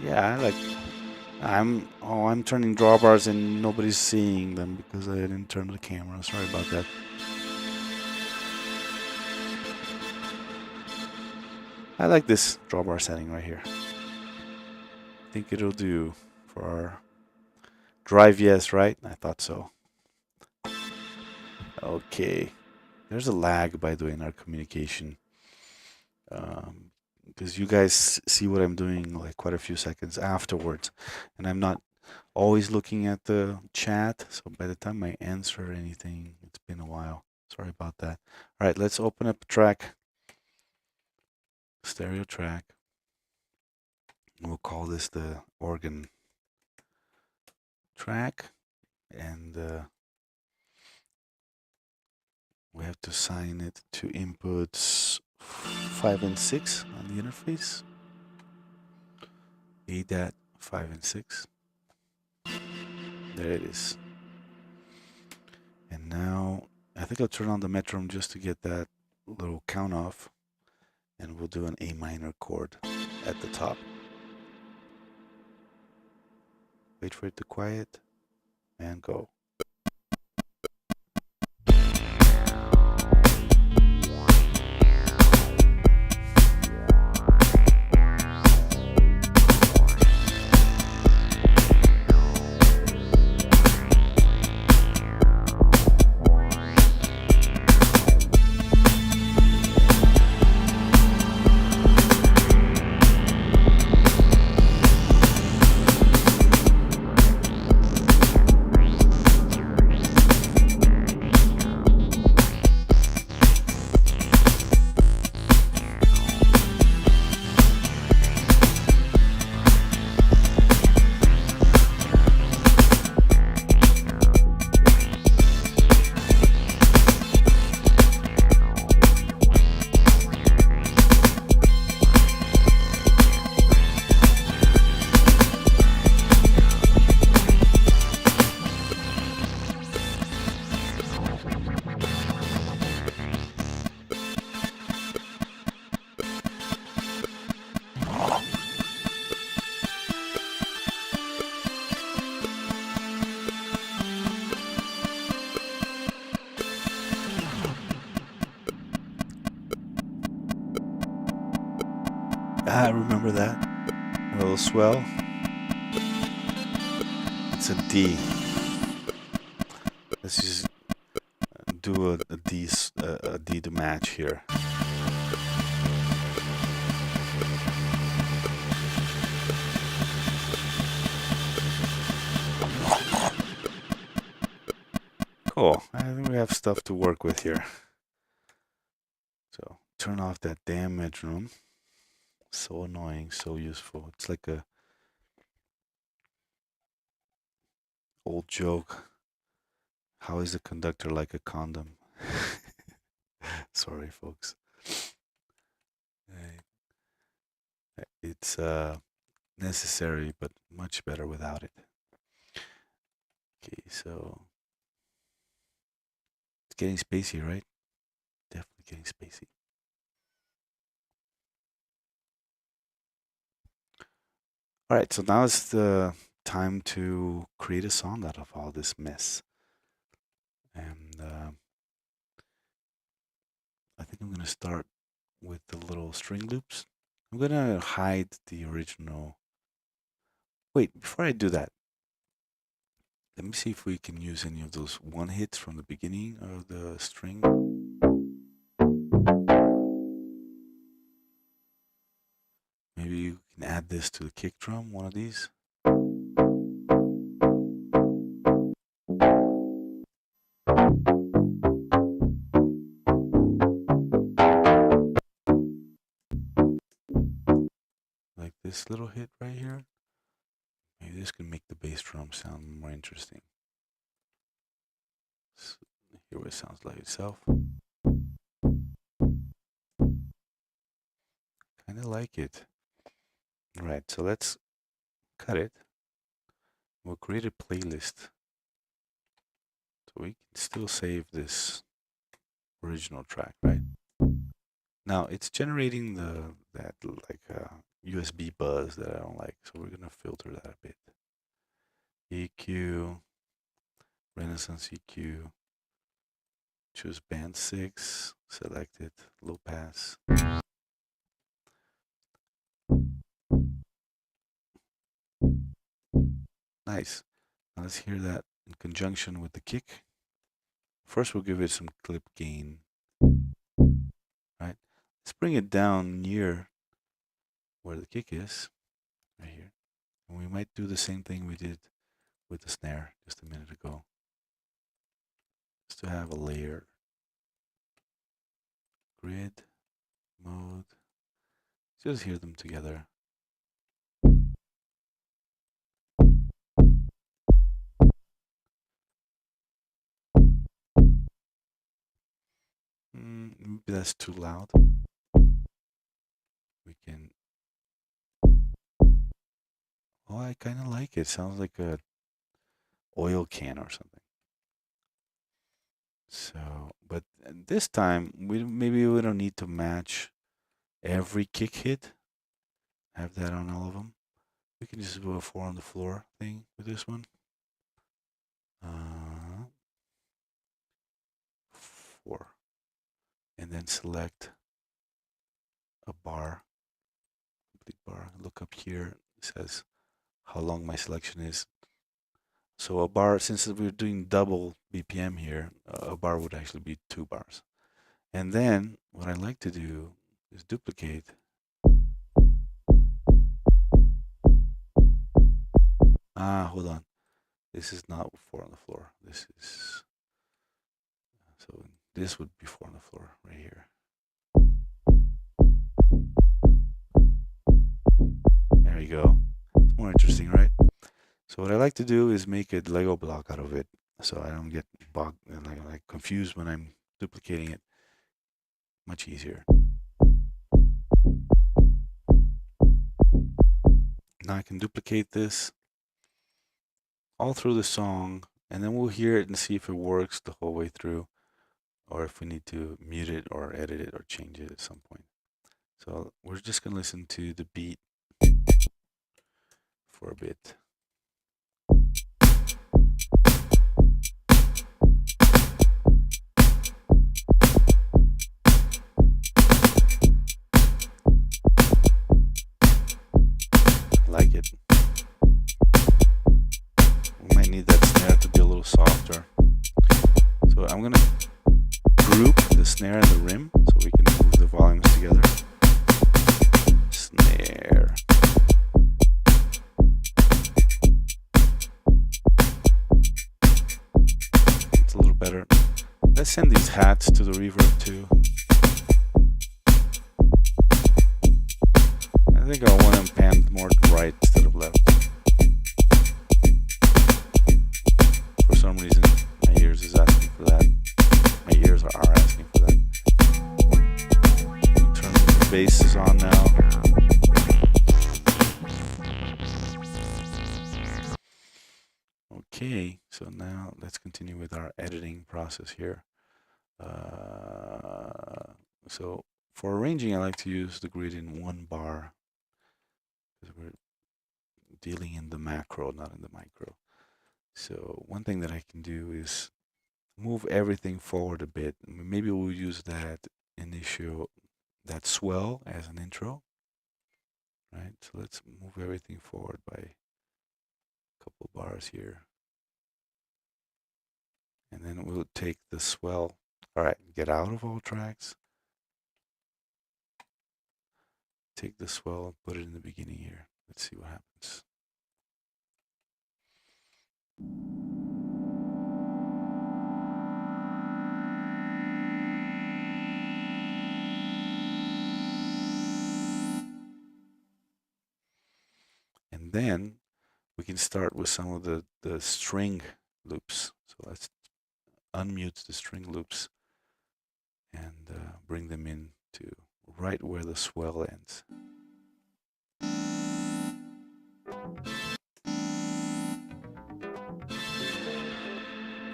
[SPEAKER 1] Yeah, I'm turning drawbars and nobody's seeing them because I didn't turn the camera. Sorry about that. I like this drawbar setting right here. I think it'll do for our drive, yes, right? I thought so. Okay. There's a lag, by the way, in our communication. Because you guys see what I'm doing like quite a few seconds afterwards. And I'm not always looking at the chat. So by the time I answer anything, it's been a while. Sorry about that. All right, let's open up a track. Stereo track. We'll call this the organ track. And we have to assign it to inputs 5 and 6 on the interface. ADAT 5 and 6. There it is. And now I think I'll turn on the metronome just to get that little count off. And we'll do an A minor chord at the top. Wait for it to quiet and go. I remember that. A little swell. It's a D. Let's just do a D to match here. Cool. I think we have stuff to work with here. So turn off that damn metronome. So annoying, so useful. It's like a old joke. How is a conductor like a condom? Sorry, folks. It's necessary, but much better without it. Okay, so it's getting spacey, right? Definitely getting spacey. All right, so now it's the time to create a song out of all this mess. And I think I'm going to start with the little string loops. I'm going to hide the original. Wait, before I do that, let me see if we can use any of those one hits from the beginning of the string. Maybe you can add this to the kick drum, one of these. Like this little hit right here. Maybe this can make the bass drum sound more interesting. So here it sounds like itself. Kind of like it. All right, so let's cut it. We'll create a playlist. So we can still save this original track, right? Now it's generating that like USB buzz that I don't like, so we're gonna filter that a bit. EQ, Renaissance EQ, choose band 6, select it, low pass. Nice. Now let's hear that in conjunction with the kick. First we'll give it some clip gain. Right? Let's bring it down near where the kick is, right here. And we might do the same thing we did with the snare just a minute ago. Just to have a layer. Grid, mode. Just hear them together. Maybe that's too loud. We can. Oh, I kind of like it. Sounds like a oil can or something. So, but this time maybe we don't need to match every kick hit. Have that on all of them. We can just do a 4 on the floor thing with this one. 4. And then select a bar, complete bar. Look up here. It says how long my selection is. So a bar, since we're doing double BPM here, a bar would actually be 2 bars. And then what I like to do is duplicate. Hold on. This is not 4 on the floor. This is, so this would be 4 on the floor right here. There you go. It's more interesting, right? So what I like to do is make a Lego block out of it, so I don't get bogged and like confused when I'm duplicating it. Much easier. Now I can duplicate this all through the song, and then we'll hear it and see if it works the whole way through, or if we need to mute it or edit it or change it at some point. So we're just gonna listen to the beat for a bit. hats to the reverb too. I think I want them panned more to right instead of left. For some reason, my ears is asking for that. My ears are asking for that. I'll turn the bass on now. Okay, so now let's continue with our editing process here. So for arranging, I like to use the grid in one bar because we're dealing in the macro, not in the micro. So one thing that I can do is move everything forward a bit. Maybe we'll use that that swell as an intro, right? So let's move everything forward by a couple bars here. And then we'll take the swell. All right, get out of all tracks. Take the swell and put it in the beginning here. Let's see what happens. And then we can start with some of the string loops. So let's unmute the string loops and bring them in to right where the swell ends.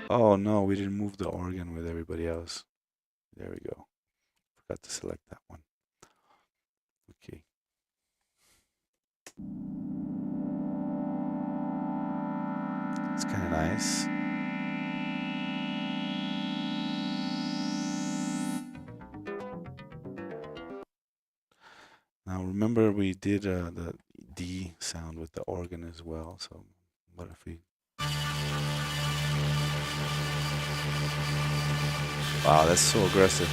[SPEAKER 1] Oh no, we didn't move the organ with everybody else. There we go. Forgot to select that one. Okay. It's kind of nice. Now remember we did the D sound with the organ as well. So what if we... Wow, that's so aggressive.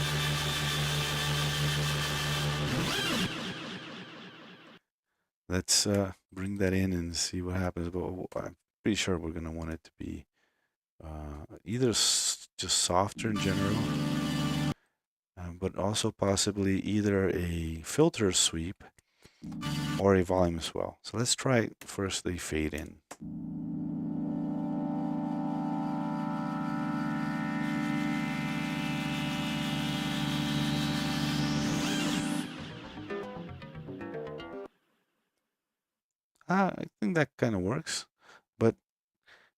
[SPEAKER 1] Let's bring that in and see what happens. But I'm pretty sure we're gonna want it to be either just softer in general, but also possibly either a filter sweep or a volume swell. So let's try first the fade in. I think that kind of works, but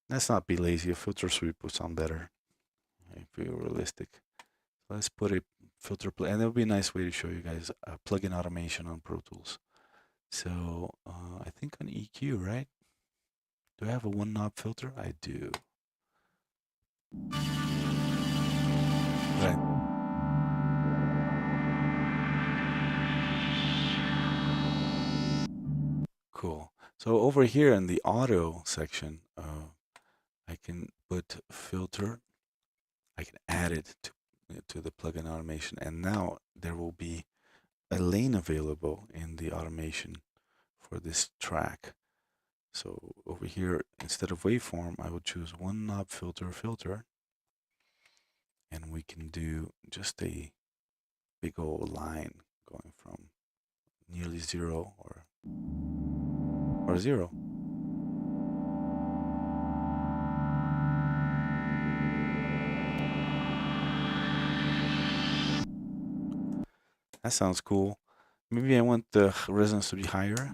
[SPEAKER 1] let's not be lazy. A filter sweep would sound better if we're realistic. So let's put a filter plug, and that would be a nice way to show you guys plug-in automation on Pro Tools. So I think on EQ, right? Do I have a one knob filter? I do. Right. Cool. So over here in the auto section, I can put filter. I can add it to the plugin automation, and now there will be a lane available in the automation for this track. So over here, instead of waveform, I will choose one knob filter, and we can do just a big old line going from nearly 0 or 0. That sounds cool. Maybe I want the resonance to be higher.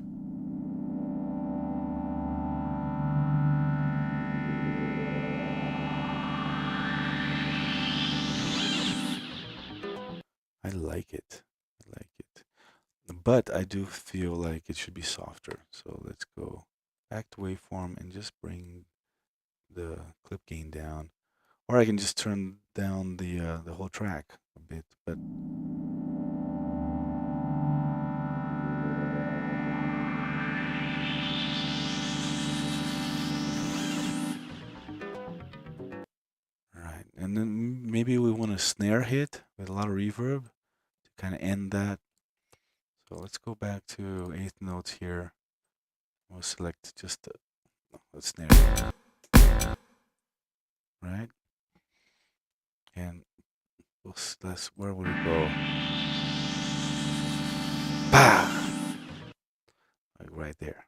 [SPEAKER 1] I like it. I like it. But I do feel like it should be softer. So let's go back to waveform and just bring the clip gain down. Or I can just turn down the whole track a bit. But right, and then maybe we want a snare hit with a lot of reverb to kind of end that. So let's go back to eighth notes here. We'll select just a snare, right? And where would it go? Bah! Like right there.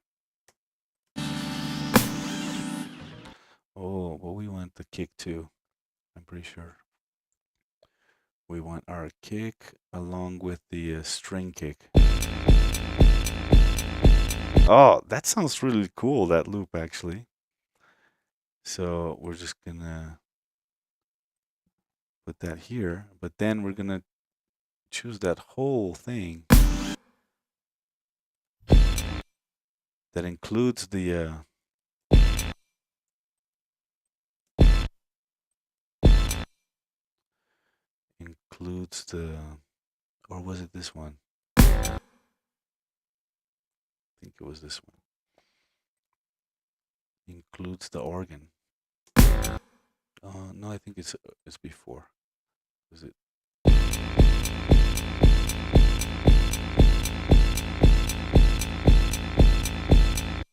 [SPEAKER 1] Oh, but we want the kick too. I'm pretty sure. We want our kick along with the string kick. Oh, that sounds really cool, that loop actually. So we're just gonna put that here, but then we're gonna choose that whole thing that includes the or was it this one? I think it was this one. Includes the organ. No, I think it's before. Was it?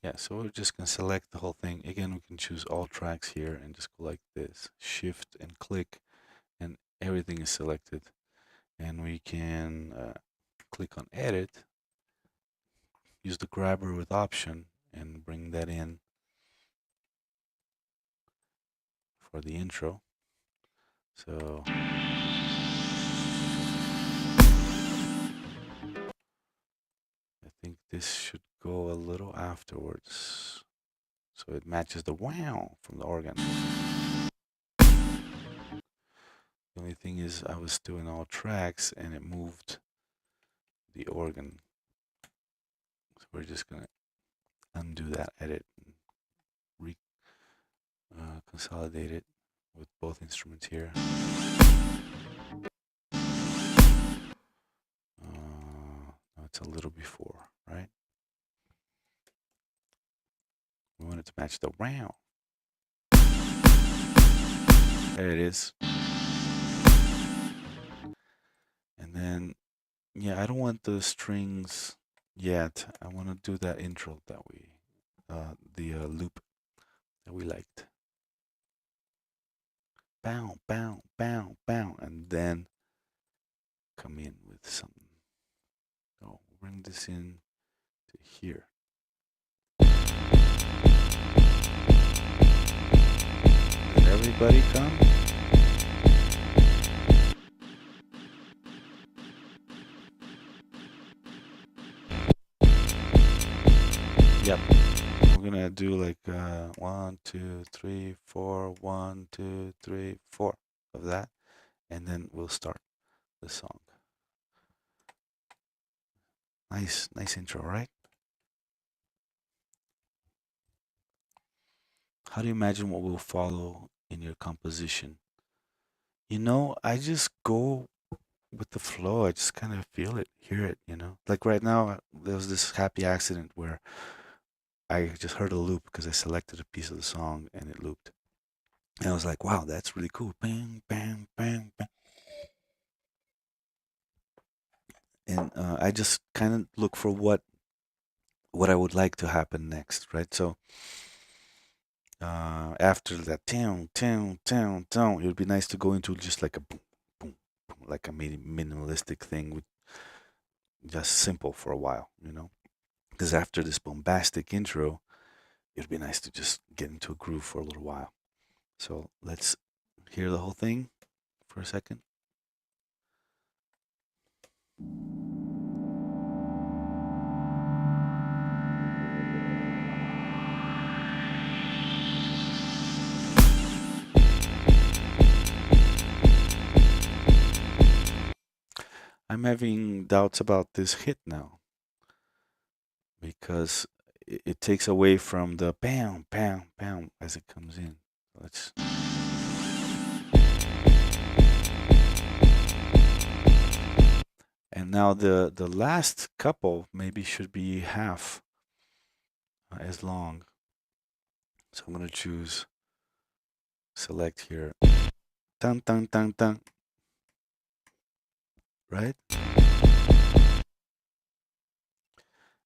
[SPEAKER 1] Yeah, so we're just gonna select the whole thing. Again, we can choose all tracks here and just go like this. Shift and click, and everything is selected. And we can click on edit, use the grabber with option, and bring that in for the intro. So I think this should go a little afterwards. So it matches the wow from the organ. The only thing is I was doing all tracks and it moved the organ. So we're just gonna undo that edit and consolidate it with both instruments here. No, it's a little before, right? We want it to match the wow. There it is. And then, yeah, I don't want the strings yet. I want to do that intro that the loop that we liked. Bow, bow, bow, bow, and then come in with something. So bring this in to here. Did everybody come? Yep. We're gonna do like 1, 2, 3, 4, 1, 2, 3, 4 of that, and then we'll start the song. Nice intro, right? How do you imagine what will follow in your composition? I just go with the flow. I just kind of feel it, hear it. Like right now, there was this happy accident where I just heard a loop because I selected a piece of the song and it looped. And I was like, wow, that's really cool. Bang, bang, bang, bang. And I just kind of look for what I would like to happen next, right? So after that, town, town, town, town, it would be nice to go into just like a boom, boom, boom, like a minimalistic thing with just simple for a while. Because after this bombastic intro, it'd be nice to just get into a groove for a little while. So let's hear the whole thing for a second. I'm having doubts about this hit now because it takes away from the bam, bam, bam as it comes in. Let's. And now the last couple maybe should be half as long. So I'm gonna choose select here. Dun dun dun dun. Right?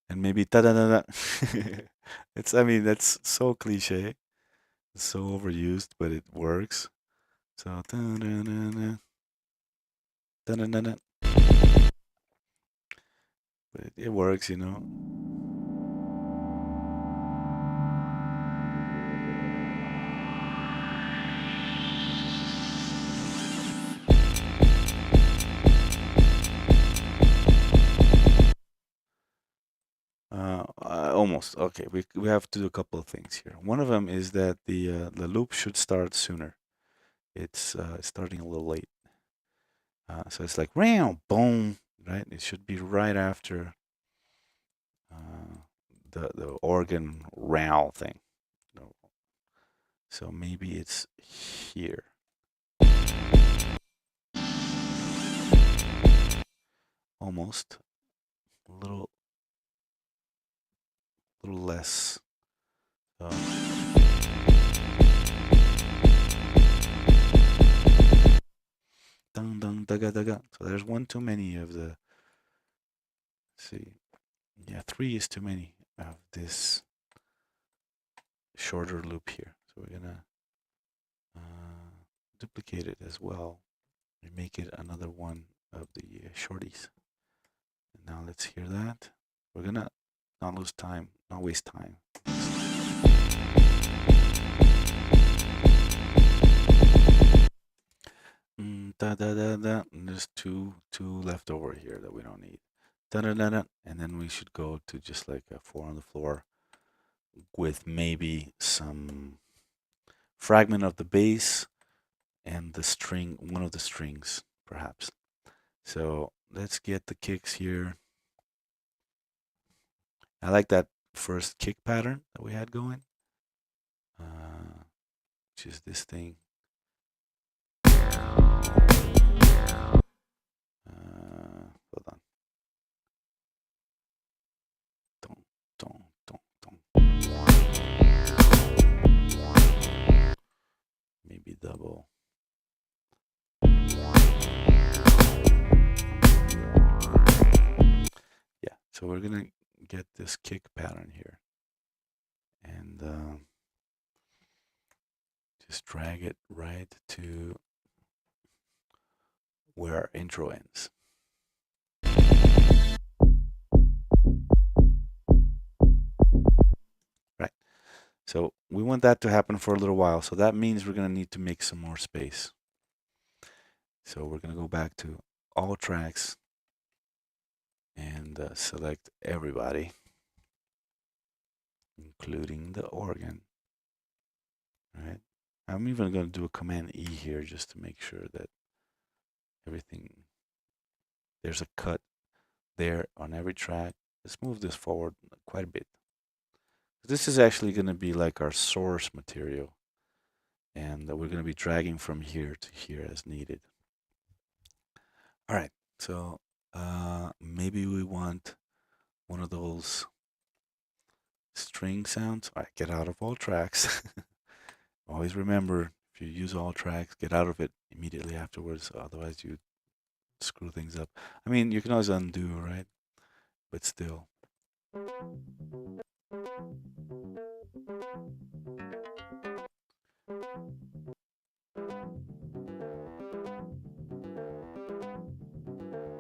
[SPEAKER 1] And maybe da da da da. That's so cliche. It's so overused, but it works. So da da da da. Dun-dun-dun-dun. But it works, you know. Almost. Okay, we have to do a couple of things here. One of them is that the loop should start sooner. It's starting a little late. So it's like ram, boom, right? It should be right after the organ row thing. No. So maybe it's here. Almost a little less. So. Dun, dun, daga, daga. So there's one too many of the. Let's see, yeah, 3 is too many of this shorter loop here. So we're gonna duplicate it as well and make it another one of the shorties. And now let's hear that. We're gonna not lose time, not waste time. Da da da da. And there's two left over here that we don't need. Da da da da. And then we should go to just like a 4 on the floor with maybe some fragment of the bass and the string, one of the strings, perhaps. So let's get the kicks here. I like that first kick pattern that we had going, which is this thing. Hold on. Don't, don't. Maybe double. Yeah, so we're gonna get this kick pattern here and just drag it right to where our intro ends. Right. So we want that to happen for a little while. So that means we're going to need to make some more space. So we're going to go back to all tracks and select everybody, including the organ. Right. I'm even going to do a Command E here just to make sure that everything, there's a cut there on every track. Let's move this forward quite a bit. This is actually going to be like our source material, and we're going to be dragging from here to here as needed. All right, so maybe we want one of those string sounds. All right, get out of all tracks. Always remember, if you use all tracks, get out of it immediately afterwards. Otherwise, you screw things up. I mean, you can always undo, right? But still.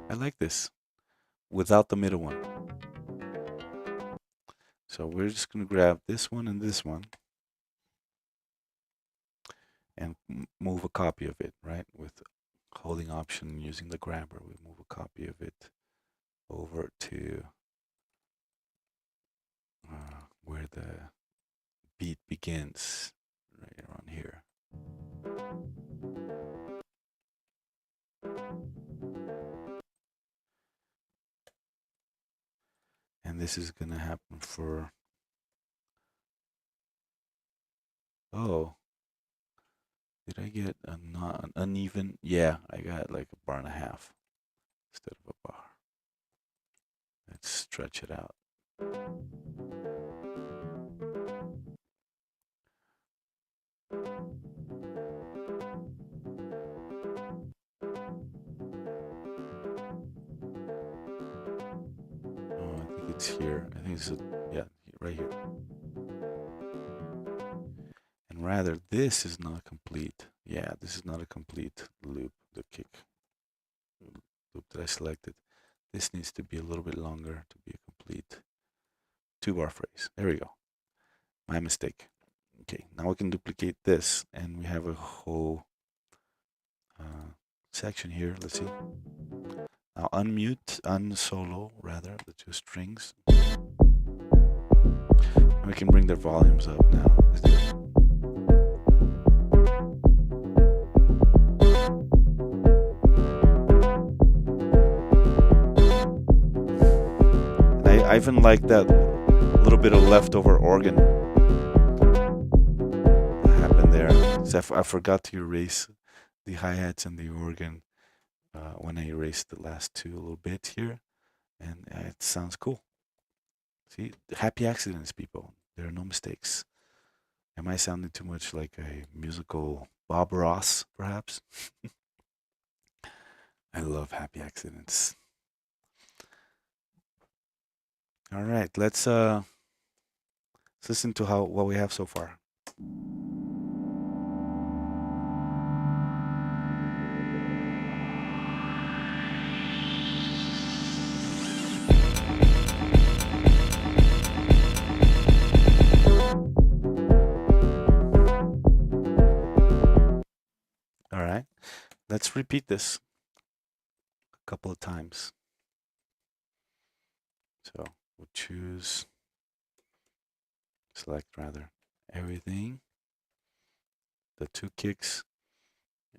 [SPEAKER 1] I like this without the middle one. So we're just going to grab this one and this one and move a copy of it, right? With holding option using the grabber, we move a copy of it over to where the beat begins, right around here. And this is going to happen for, oh, did I get an uneven? Yeah, I got like a bar and a half instead of a bar. Let's stretch it out. Oh, I think it's here. I think it's, yeah, right here. And rather, this is not complete. Yeah, this is not a complete loop, the kick. loop that I selected. This needs to be a little bit longer to be a complete 2-bar phrase. There we go. My mistake. Okay, now we can duplicate this, and we have a whole section here. Let's see. Now unsolo rather, the 2 strings. And we can bring their volumes up now. Let's do it. And I even like that little bit of leftover organ that happened there. So I forgot to erase the hi-hats and the organ when I erased the last 2 a little bit here, and it sounds cool. See, happy accidents, people. There are no mistakes. Am I sounding too much like a musical Bob Ross, perhaps? I love happy accidents. All right, let's listen to what we have so far. All right, let's repeat this a couple of times. So we'll select rather, everything, the 2 kicks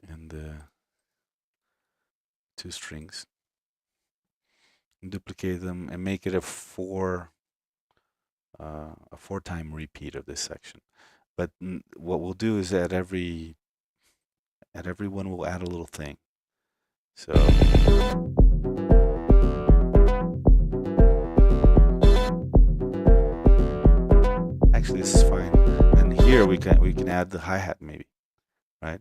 [SPEAKER 1] and the 2 strings, and duplicate them and make it a 4-time repeat of this section. But what we'll do is at every one we'll add a little thing. So actually this is fine. And here we can add the hi-hat maybe, right?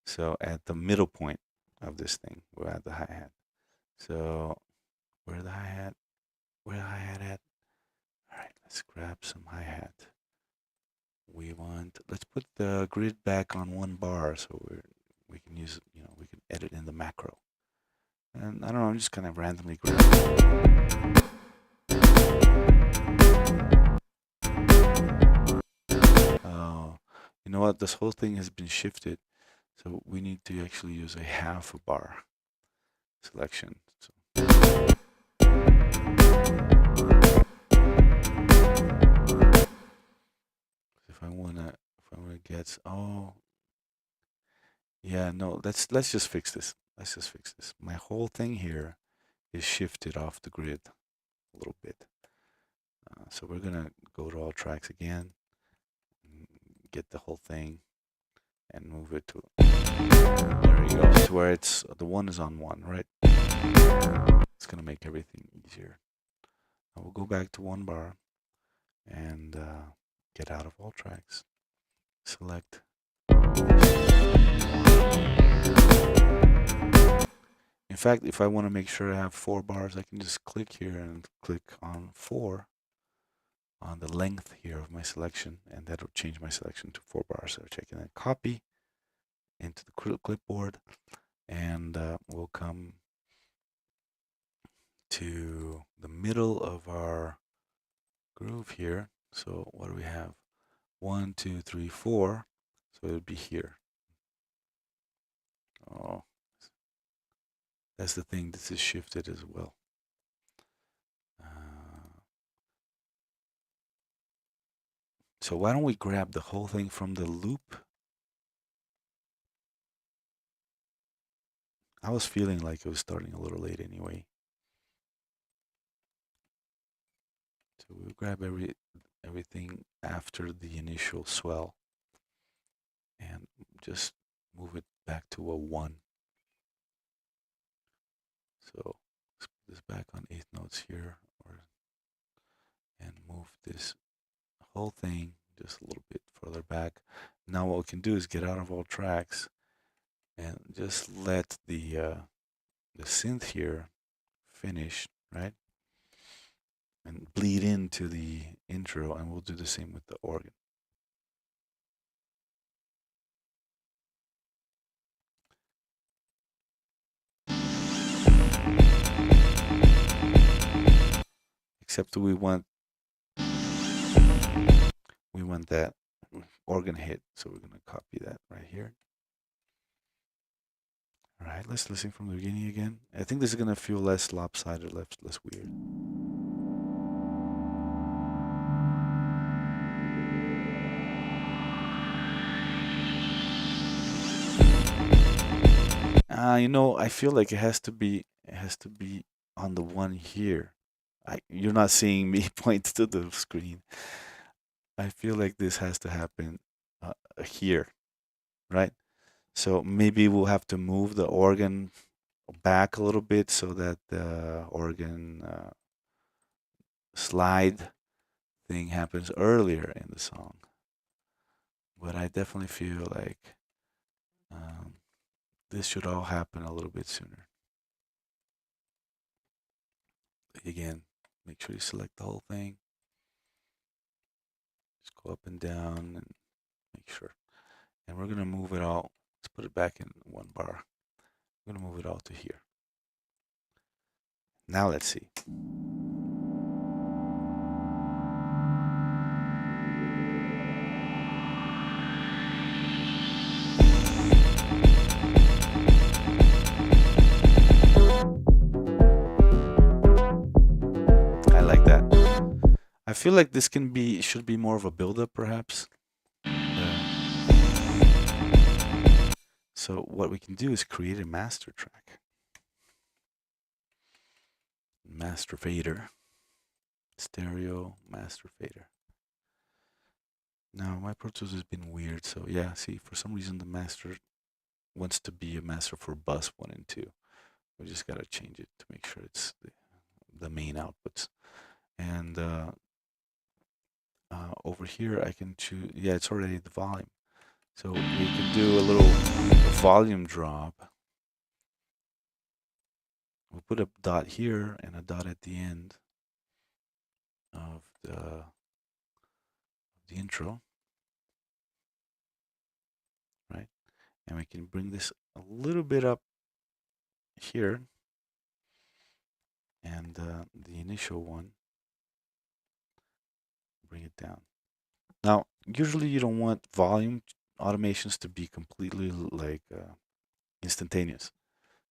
[SPEAKER 1] So at the middle point of this thing, we'll add the hi-hat. So where's the hi-hat? Where's the hi-hat at? All right, let's grab some hi-hat. Let's put the grid back on 1 bar so we can use, we can edit in the macro. And I don't know, I'm just kind of randomly grabbing. You know what? This whole thing has been shifted. So we need to actually use a 1/2 bar selection. So if I wanna get, yeah, no, let's just fix this. Let's just fix this. My whole thing here is shifted off the grid a little bit. So we're gonna go to all tracks again, get the whole thing, and move it to, there you go, to where it's, the 1 is on 1, right? It's gonna make everything easier. Now we'll go back to 1 bar and get out of all tracks. Select. In fact, if I want to make sure I have 4 bars, I can just click here and click on 4 on the length here of my selection, and that'll change my selection to 4 bars. So I can then copy into the clipboard, and we'll come to the middle of our groove here. So what do we have? 1, 2, 3, 4. So it would be here. Oh, that's the thing. This is shifted as well. So why don't we grab the whole thing from the loop? I was feeling like it was starting a little late anyway. So we'll grab everything after the initial swell and just move it back to a 1. So let's put this back on 8 notes here, and move this whole thing just a little bit further back. Now what we can do is get out of all tracks and just let the synth here finish, right? And bleed into the intro, and we'll do the same with the organ. except we want that organ hit, so we're gonna copy that right here. All right, let's listen from the beginning again. I think this is gonna feel less lopsided, less weird. You know, I feel like it has to be on the one here. You're not seeing me point to the screen. I feel like this has to happen here, right? So maybe we'll have to move the organ back a little bit so that the organ slide thing happens earlier in the song. But I definitely feel like um, this should all happen a little bit sooner. Again, make sure you select the whole thing. Just go up and down and make sure. And we're gonna move it all. Let's put it back in one bar. I'm gonna move it all to here. Now let's see. I like that. I feel like this should be more of a build-up, perhaps. So what we can do is create a master track. Master fader. Stereo master fader. Now my Pro Tools has been weird, so yeah, see, for some reason the master wants to be a master for bus 1 and 2. We just gotta change it to make sure it's the main outputs. And over here I can choose, yeah, it's already the volume. So we can do a little volume drop. We'll put a dot here and a dot at the end of the intro, right? And we can bring this a little bit up here, and the initial one, bring it down. Now, usually you don't want volume automations to be completely like instantaneous.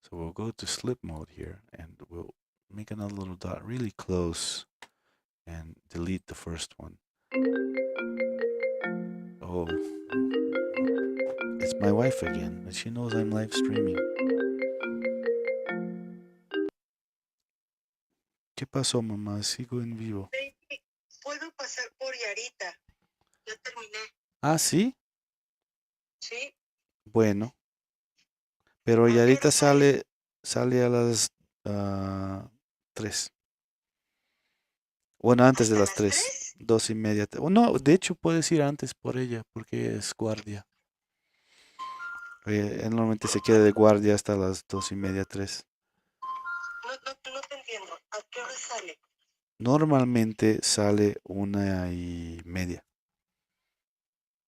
[SPEAKER 1] So we'll go to slip mode here, and we'll make another little dot really close and delete the first one. Oh, it's my wife again, and she knows I'm live streaming. ¿Qué pasó, mamá? Sigo en vivo.
[SPEAKER 2] Puedo pasar por Yarita. Ya terminé.
[SPEAKER 1] Ah, ¿sí?
[SPEAKER 2] Sí.
[SPEAKER 1] Bueno. Pero ya ahorita sale a las 3. Bueno, antes de las 3. 2:30. No, de hecho puedes ir antes por ella porque es guardia. Él normalmente se queda de guardia hasta las 2:30, 3.
[SPEAKER 2] No te entiendo. ¿A qué hora sale?
[SPEAKER 1] Normalmente sale 1:30.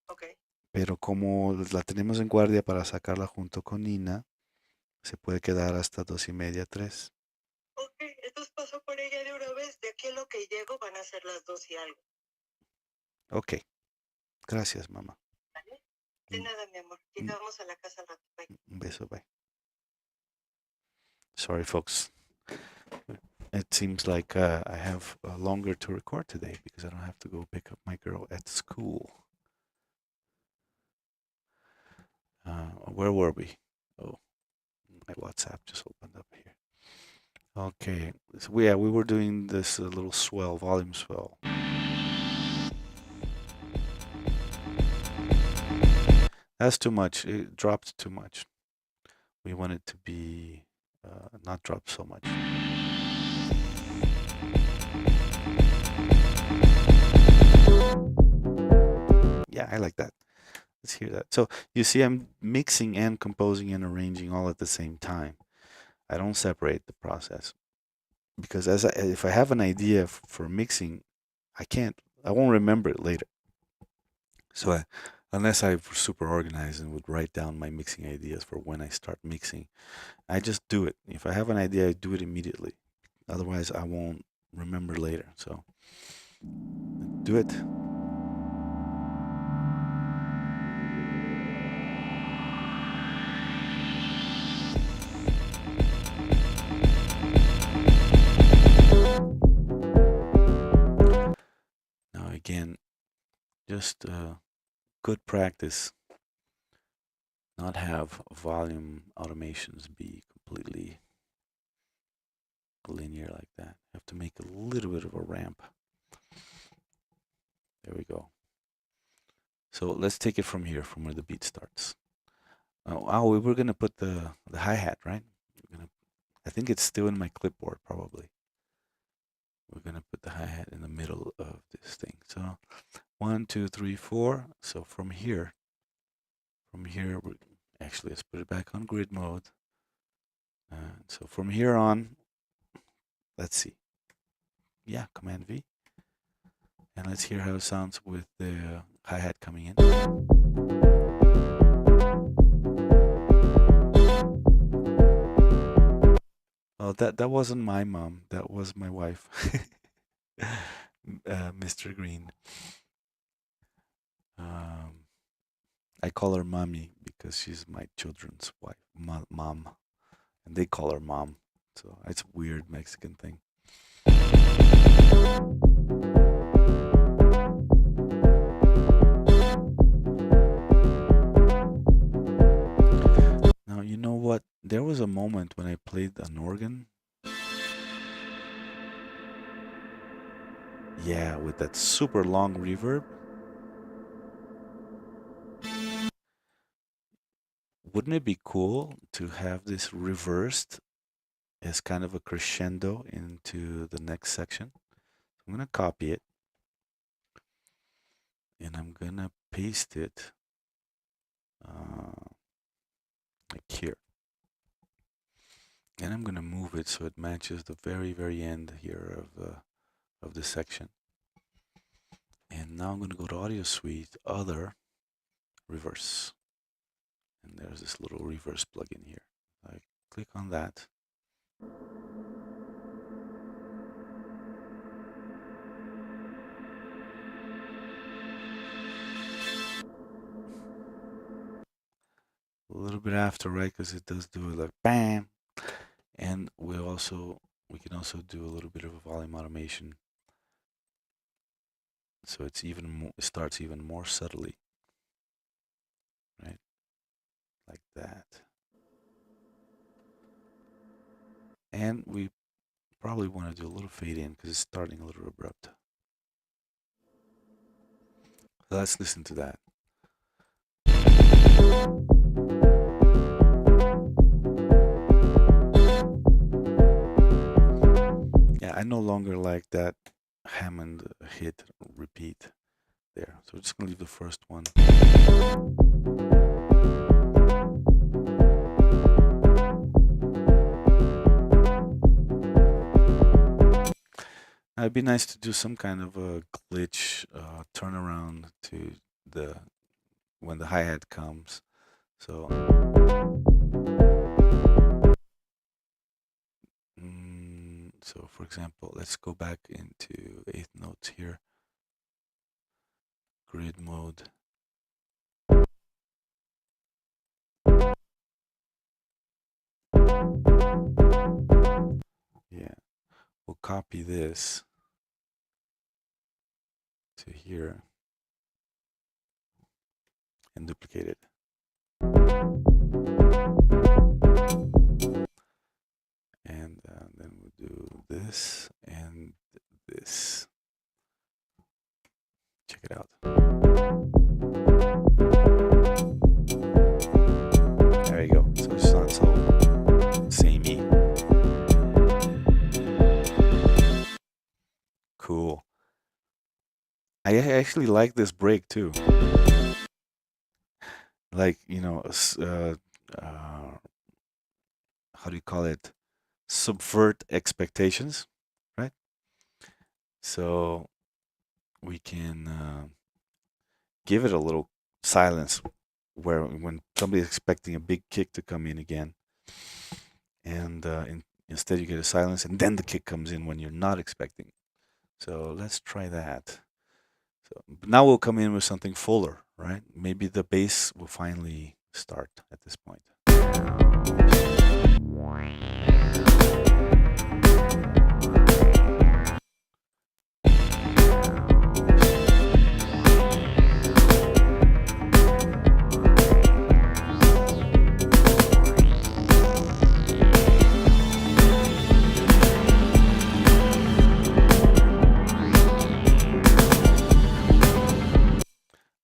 [SPEAKER 2] Ok.
[SPEAKER 1] Pero como la tenemos en guardia para sacarla junto con Nina, se puede quedar hasta 2:30, 3.
[SPEAKER 2] Ok, entonces paso por ella de una vez. De aquí a lo que llego van a ser las 2 y algo.
[SPEAKER 1] Ok. Gracias, mamá.
[SPEAKER 2] ¿Vale? De nada, mi amor. Llegamos a la casa al rato. Bye.
[SPEAKER 1] Un beso, bye. Sorry, folks. It seems like I have longer to record today because I don't have to go pick up my girl at school. Where were we? Oh, my WhatsApp just opened up here. Okay, so we were doing this little swell, volume swell. That's too much. It dropped too much. We want it to be not drop so much. Yeah, I like that. Let's hear that. So you see, I'm mixing and composing and arranging all at the same time. I don't separate the process because if I have an idea for mixing, I won't remember it later. So unless I'm super organized and would write down my mixing ideas for when I start mixing, I just do it. If I have an idea, I do it immediately. Otherwise, I won't remember later. So do it. Now again, just good practice. Not have volume automations be completely linear like that. Have to make a little bit of a ramp. There we go. So let's take it from here, from where the beat starts. Oh, we were gonna put the hi-hat, right? We're gonna, I think it's still in my clipboard, probably. We're gonna put the hi-hat in the middle of this thing. So 1, 2, 3, 4. So from here, we're actually, let's put it back on grid mode. So from here on, let's see. Yeah, Command V. And let's hear how it sounds with the hi-hat coming in. Oh, that wasn't my mom. That was my wife, Mr. Green. Um, I call her mommy because she's my children's wife, mom, and they call her mom. So it's a weird Mexican thing. Now, you know what? There was a moment when I played an organ. Yeah, with that super long reverb. Wouldn't it be cool to have this reversed as kind of a crescendo into the next section? I'm going to copy it and I'm going to paste it like here. And I'm going to move it so it matches the very, very end here of the section. And now I'm going to go to Audio Suite, Other, Reverse. And there's this little reverse plugin here. I click on that. A little bit after, right? Because it does do it like bam. And we can also do a little bit of a volume automation. So it's even more, it starts even more subtly, right? Like that. And we probably want to do a little fade in because it's starting a little abrupt. So let's listen to that. Yeah, I no longer like that Hammond hit repeat there. So we're just gonna leave the first one. Now, it'd be nice to do some kind of a glitch turnaround to the when the hi-hat comes. So so for example, let's go back into eighth notes here. Grid mode. Yeah, we'll copy this to here and duplicate it. And then we'll do this and this. Check it out. There you go. So it's not so samey. Cool. I actually like this break too. Like, you know, how do you call it? Subvert expectations, right? So we can give it a little silence where when somebody's expecting a big kick to come in again, and Instead, you get a silence, and then the kick comes in when you're not expecting. So let's try that. So now we'll come in with something fuller, right? Maybe the bass will finally start at this point.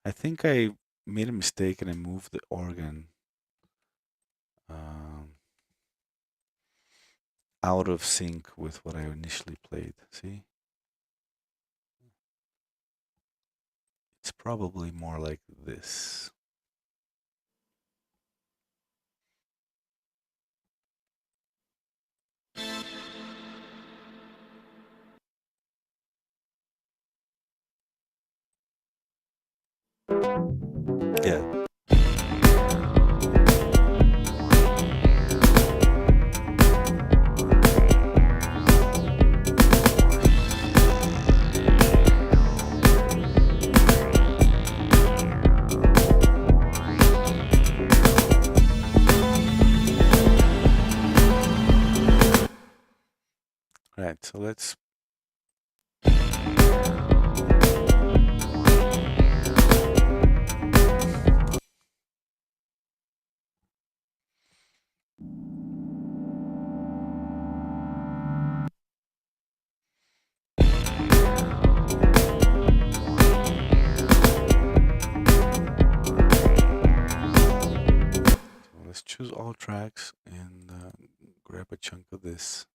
[SPEAKER 1] I think I made a mistake and I moved the organ um, out of sync with what I initially played. See? It's probably more like this. Yeah. Right. So let's. Let's choose all tracks and grab a chunk of this.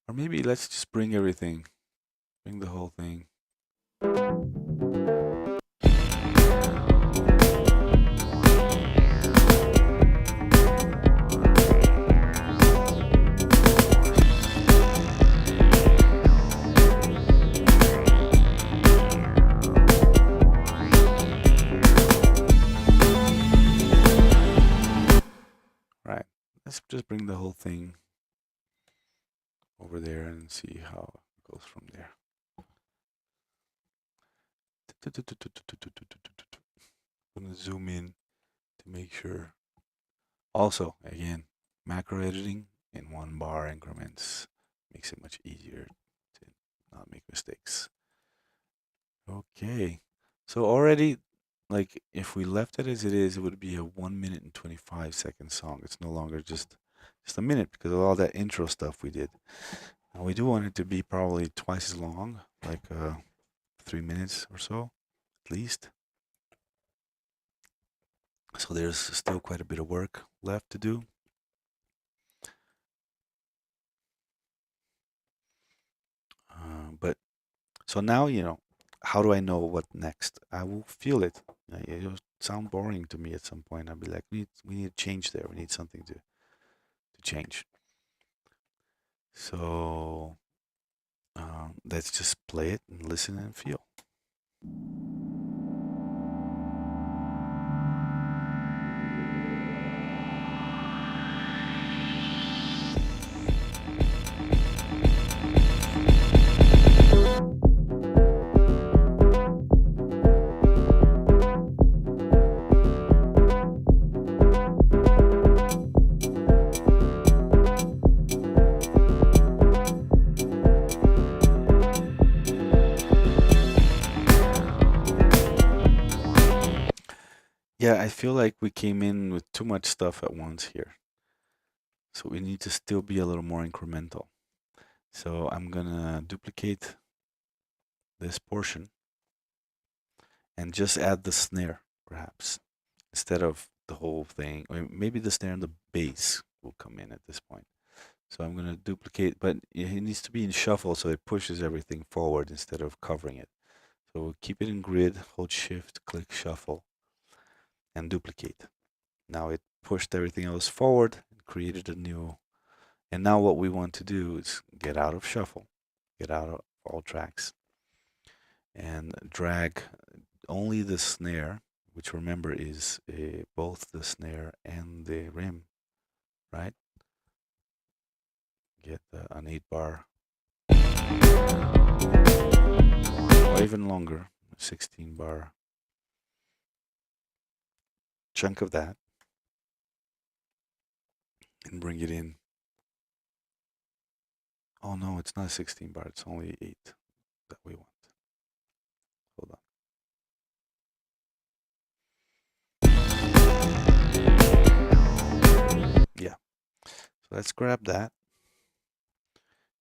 [SPEAKER 1] Or maybe let's just bring everything, bring the whole thing. Right. Let's just bring the whole thing over there and see how it goes from there. I'm gonna zoom in to make sure. Also, again, macro editing in 1 bar increments makes it much easier to not make mistakes. Okay, so already, like, if we left it as it is, it would be a 1 minute and 25 second song. It's no longer just a minute because of all that intro stuff we did. And we do want it to be probably twice as long, like 3 minutes or so, at least. So there's still quite a bit of work left to do. But so now, how do I know what next? I will feel it. It'll sound boring to me at some point. I'll be like, we need to change there. We need something to change. So let's just play it and listen and feel. Yeah, I feel like we came in with too much stuff at once here. So we need to still be a little more incremental. So I'm gonna duplicate this portion and just add the snare, perhaps, instead of the whole thing. Or maybe the snare and the bass will come in at this point. So I'm gonna duplicate, but it needs to be in shuffle so it pushes everything forward instead of covering it. So we'll keep it in grid, hold shift, click shuffle, and duplicate. Now it pushed everything else forward and created a new. And now what we want to do is get out of shuffle, get out of all tracks, and drag only the snare which remember is both the snare and the rim, right? Get an 8-bar or even longer, 16-bar chunk of that, and bring it in. Oh no, it's not 16-bar, it's only 8 that we want. Hold on. Yeah. So let's grab that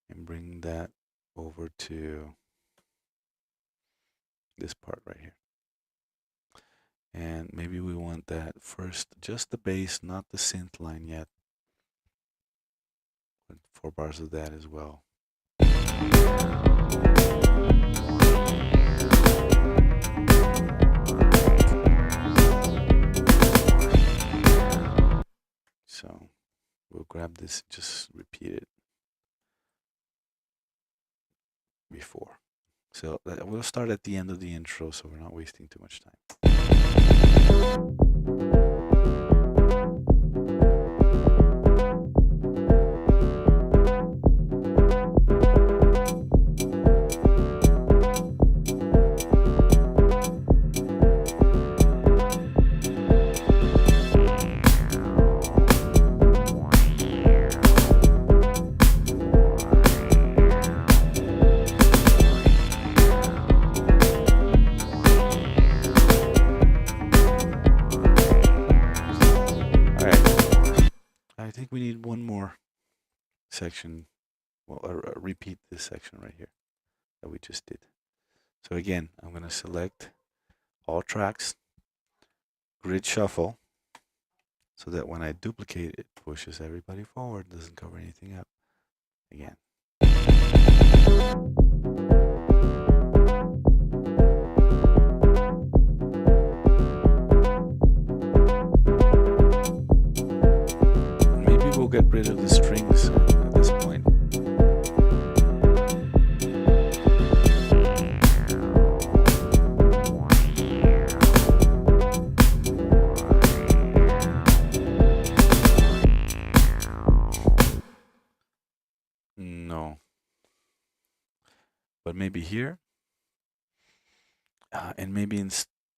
[SPEAKER 1] and bring that over to this part right here. And maybe we want that first, just the bass, not the synth line yet. 4 bars of that as well. So we'll grab this, just repeat it before. So we'll start at the end of the intro so we're not wasting too much time. I think we need one more section. Well, repeat this section right here that we just did. So again, I'm going to select all tracks, grid shuffle, so that when I duplicate, it pushes everybody forward, doesn't cover anything up. Again. Maybe we'll get rid of the strings at this point. No. But maybe here. And maybe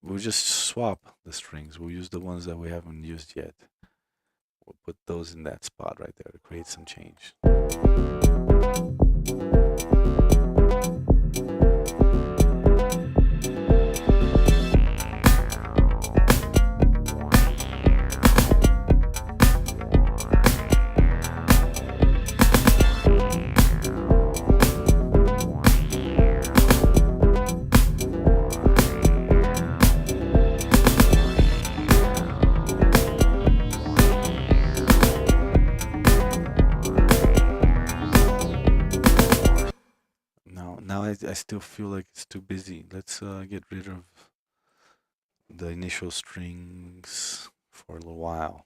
[SPEAKER 1] we'll just swap the strings. We'll use the ones that we haven't used yet. We'll put those in that spot right there to create some change. I still feel like it's too busy. Let's get rid of the initial strings for a little while.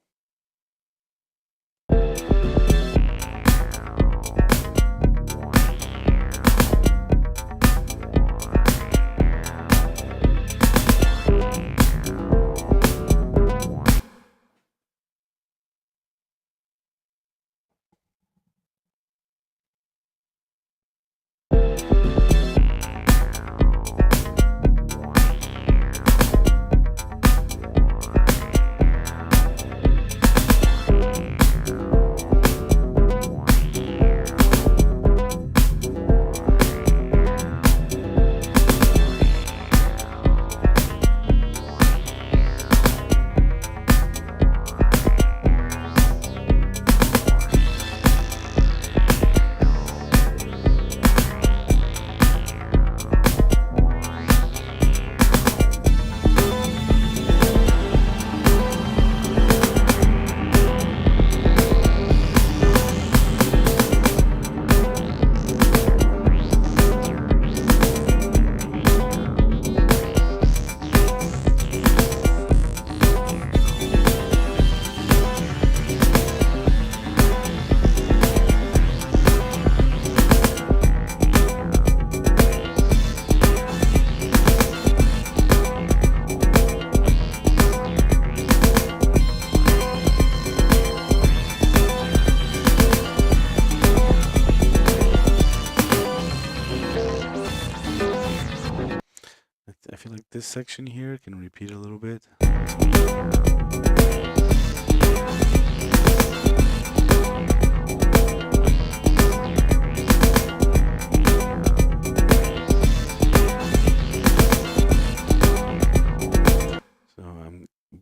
[SPEAKER 1] this section here. Can repeat a little bit.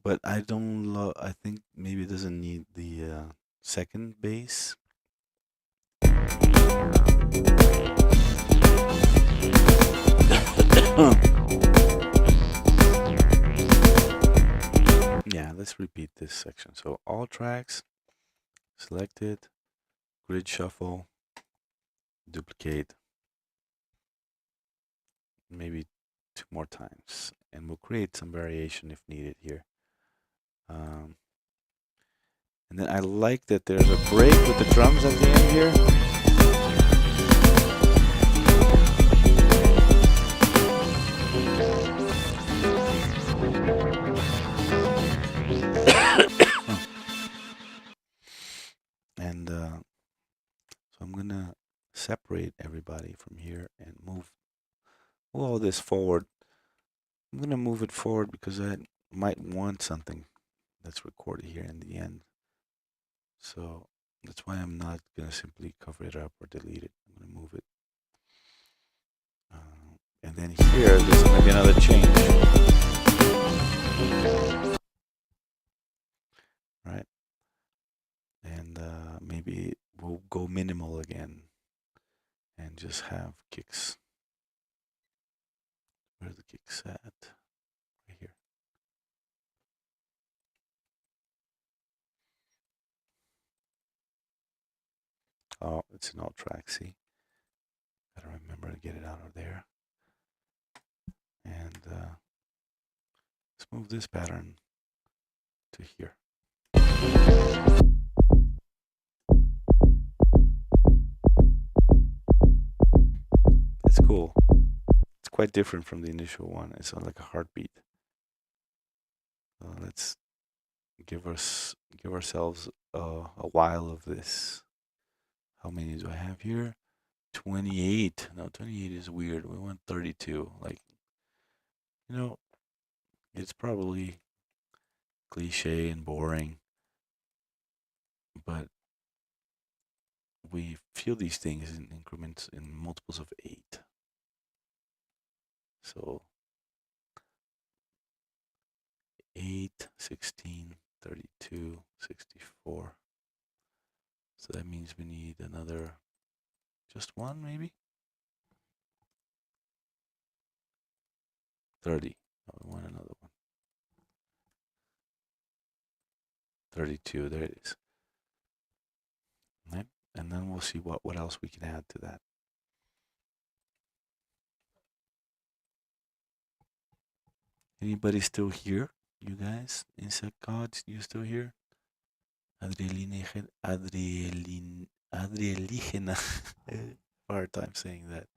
[SPEAKER 1] But I don't love. I think maybe it doesn't need the second bass. Yeah, let's repeat this section. So all tracks selected, grid shuffle, duplicate, maybe 2 more times, and we'll create some variation if needed here. And then I like that there's a break with the drums at the end here. And so I'm gonna separate everybody from here and move all this forward. I'm gonna move it forward because I might want something that's recorded here in the end. So that's why I'm not gonna simply cover it up or delete it. I'm gonna move it. And then here, there's gonna be another change. Right? And maybe we'll go minimal again and just have kicks. Where are the kicks at? Right here. Oh, it's an alt track, see? Gotta remember to get it out of there. And let's move this pattern to here. That's cool. It's quite different from the initial one. It's like a heartbeat. Let's give ourselves a while of this. How many do I have here? 28. No, 28 is weird. We want 32. Like, you know, it's probably cliche and boring, but we feel these things in increments in multiples of 8. So 8, 16, 32, 64. So that means we need another, just one maybe? 30. Oh, we want another one. 32, there it is. Right? And then we'll see what else we can add to that. Anybody still here? You guys? Insect gods, you still here? Adrieligena. Hard time saying that.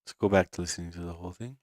[SPEAKER 1] Let's go back to listening to the whole thing.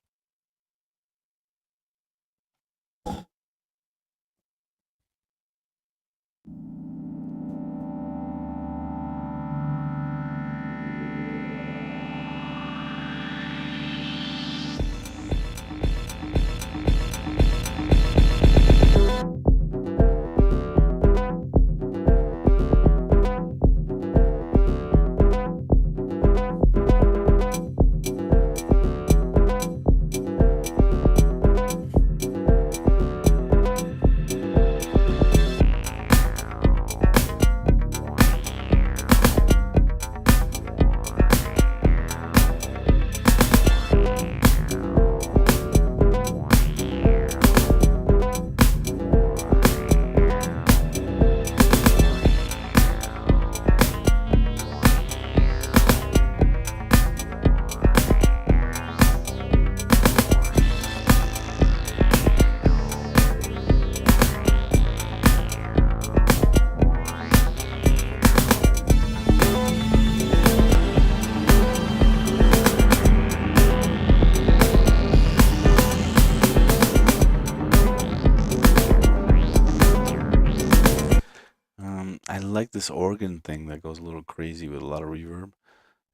[SPEAKER 1] like this organ thing that goes a little crazy with a lot of reverb.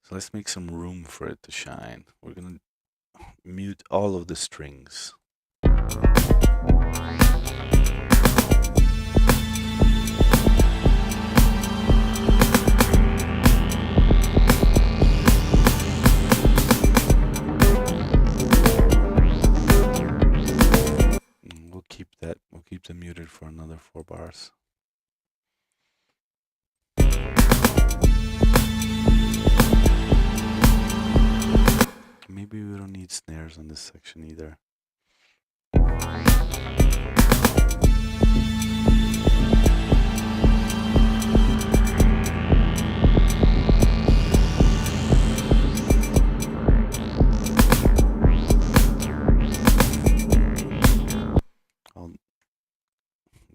[SPEAKER 1] So let's make some room for it to shine. We're gonna mute all of the strings. We'll keep them muted for another 4 bars. Maybe we don't need snares on this section either.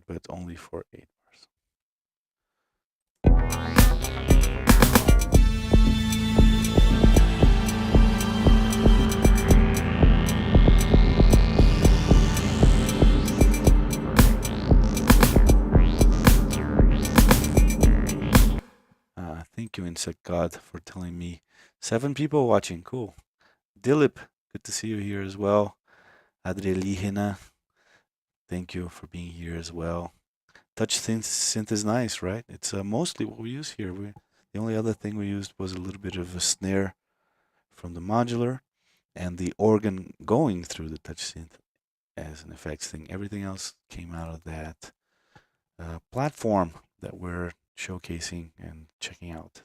[SPEAKER 1] But only for 8 bars. Thank you, Insect God, for telling me 7 people watching. Cool. Dilip, good to see you here as well. Adrielihena, thank you for being here as well. Touch synth is nice, right? It's mostly what we use here. The only other thing we used was a little bit of a snare from the Modular and the organ going through the touch synth as an effects thing. Everything else came out of that platform that we're showcasing and checking out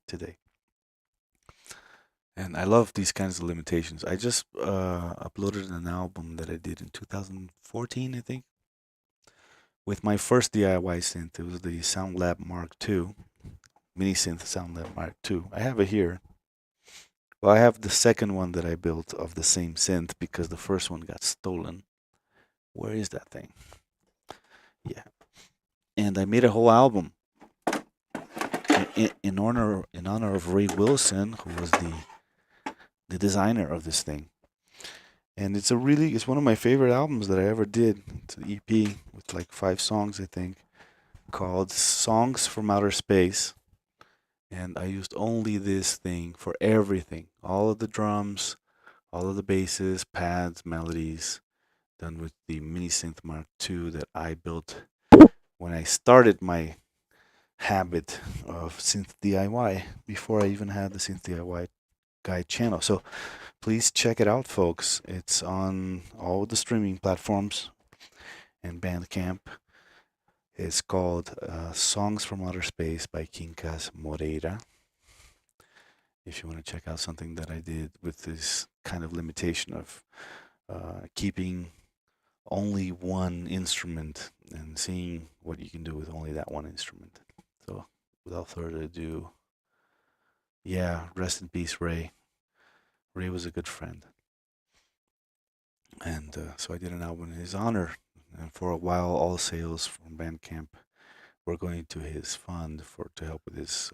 [SPEAKER 1] today. And I love these kinds of limitations. I just uploaded an album that I did in 2014, I think, with my first DIY synth. It was the SoundLab Mark II, mini synth SoundLab Mark II. I have it here. Well, I have the second one that I built of the same synth because the first one got stolen. Where is that thing? Yeah. And I made a whole album in honor of Ray Wilson, who was the designer of this thing. And it's one of my favorite albums that I ever did. It's an EP with like 5 songs, I think, called Songs from Outer Space. And I used only this thing for everything. All of the drums, all of the basses, pads, melodies, done with the mini synth Mark II that I built when I started my habit of synth DIY, before I even had the synth DIY guide channel. So please check it out, folks. It's on all the streaming platforms and Bandcamp. It's called Songs from Outer Space by Quincas Moreira. If you want to check out something that I did with this kind of limitation of keeping only one instrument and seeing what you can do with only that one instrument. So without further ado, yeah, rest in peace, Ray. Ray was a good friend. And so I did an album in his honor. And for a while, all sales from Bandcamp were going to his fund to help with his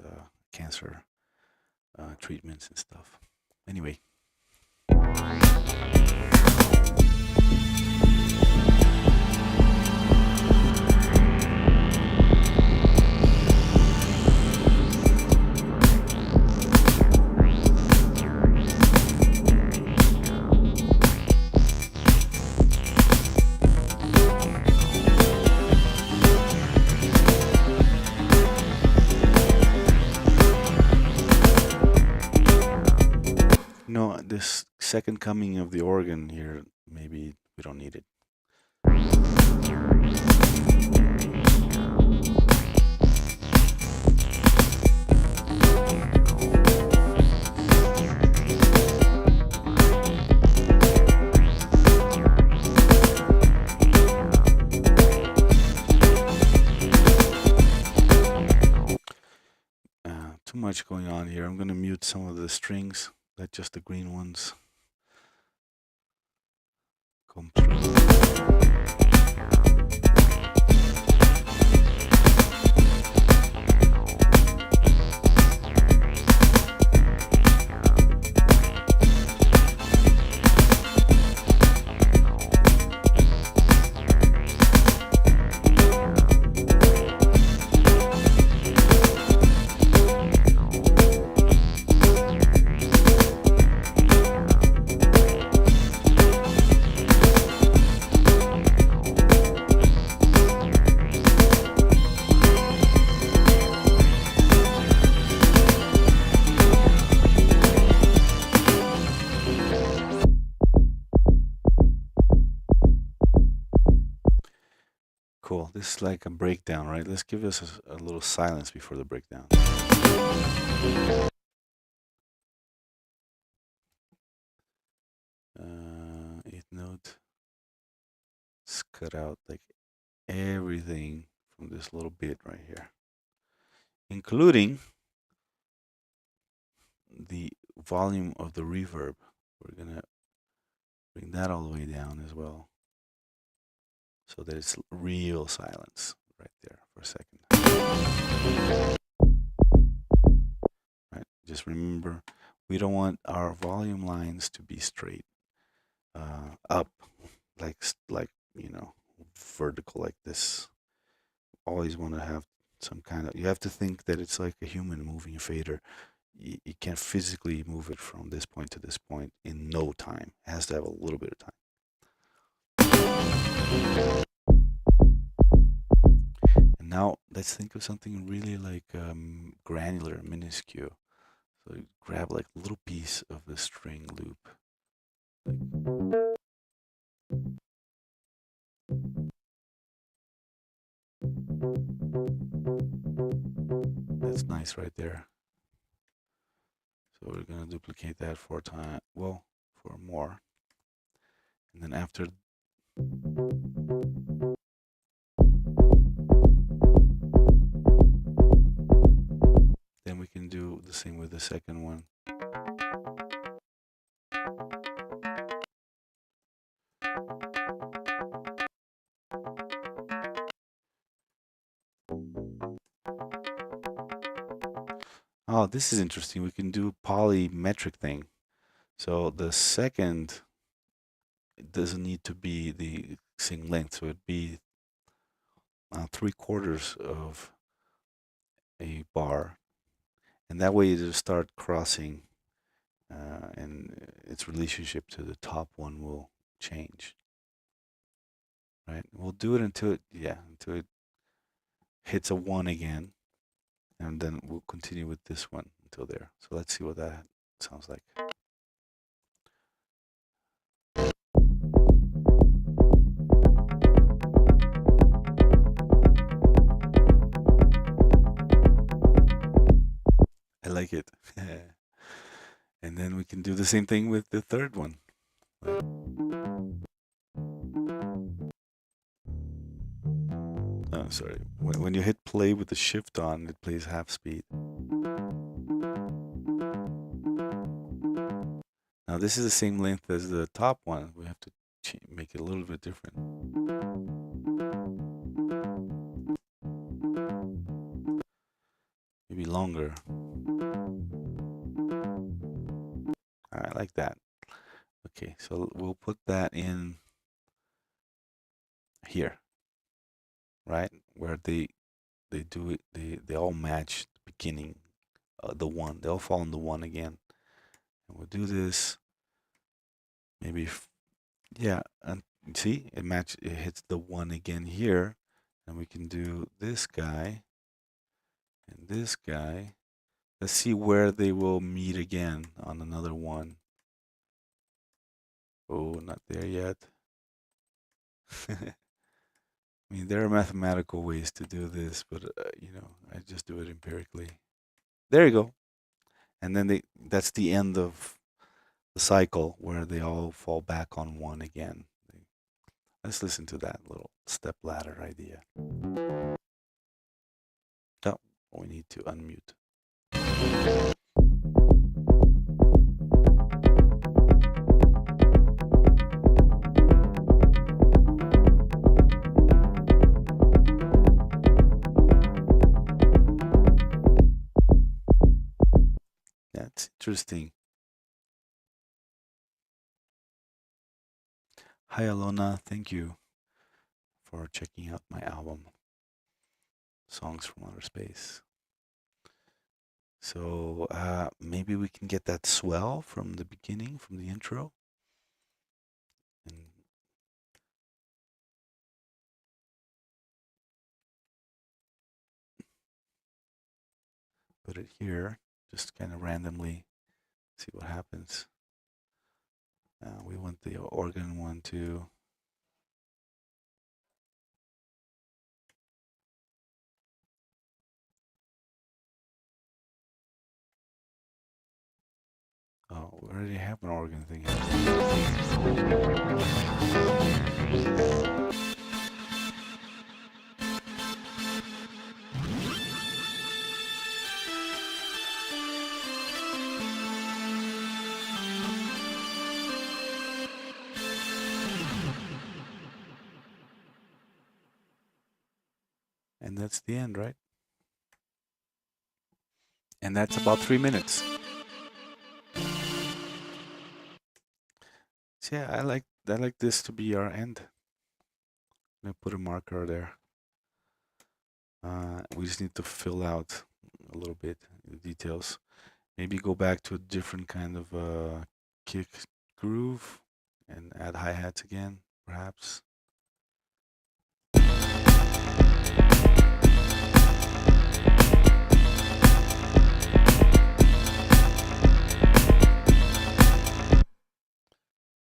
[SPEAKER 1] cancer treatments and stuff. Anyway. No, this second coming of the organ here, maybe we don't need it. Too much going on here. I'm going to mute some of the strings. Let just the green ones come through. this like a breakdown, right? Let's give us a little silence before the breakdown. Eighth note. Let's cut out like everything from this little bit right here, including the volume of the reverb. We're gonna bring that all the way down as well, so that it's real silence right there for a second. Right, just remember, we don't want our volume lines to be straight up, like vertical like this. Always want to have some kind of. You have to think that it's like a human moving a fader. You can't physically move it from this point to this point in no time. It has to have a little bit of time. And now let's think of something really like granular, minuscule. So you grab like a little piece of the string loop. That's nice right there. So we're gonna duplicate that 4 times. Well, 4 more. And then after then we can do the same with the second one. Oh, this is interesting. We can do polymetric thing. So the second, it doesn't need to be the same length. So it'd be 3/4 of a bar. And that way it'll start crossing and its relationship to the top one will change. Right? We'll do it until it hits a 1 again. And then we'll continue with this one until there. So let's see what that sounds like. I like it. And then we can do the same thing with the third one. Oh, sorry. When you hit play with the shift on, it plays half speed. Now this is the same length as the top one. We have to make it a little bit different. Maybe longer. I like that. Okay, so we'll put that in here, right? Where they do it, they all match the beginning, the one. They all fall in the one again. And we'll do this. Maybe, yeah, and see, it hits the one again here, and we can do this guy and this guy. Let's see where they will meet again on another one. Oh, not there yet. I mean, there are mathematical ways to do this, but I just do it empirically. There you go. And then that's the end of the cycle where they all fall back on one again. Let's listen to that little step ladder idea. Oh, we need to unmute. That's interesting. Hi, Alona. Thank you for checking out my album, Songs from Outer Space. So maybe we can get that swell from the beginning, from the intro. And put it here, just kind of randomly see what happens. We want the organ one to Oh, we already have an organ thing. And that's the end, right? And that's about 3 minutes. So yeah, I like this to be our end. I'm gonna put a marker there. We just need to fill out a little bit the details. Maybe go back to a different kind of kick groove and add hi-hats again, perhaps.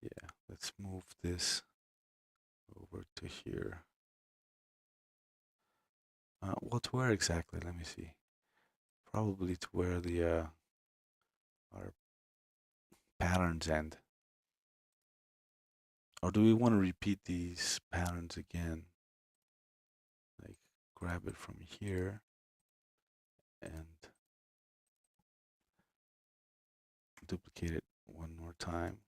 [SPEAKER 1] Yeah, let's move this over to here. Well, to where exactly? Let me see. Probably to where the our patterns end. Or do we want to repeat these patterns again? Like grab it from here and duplicate it one more time.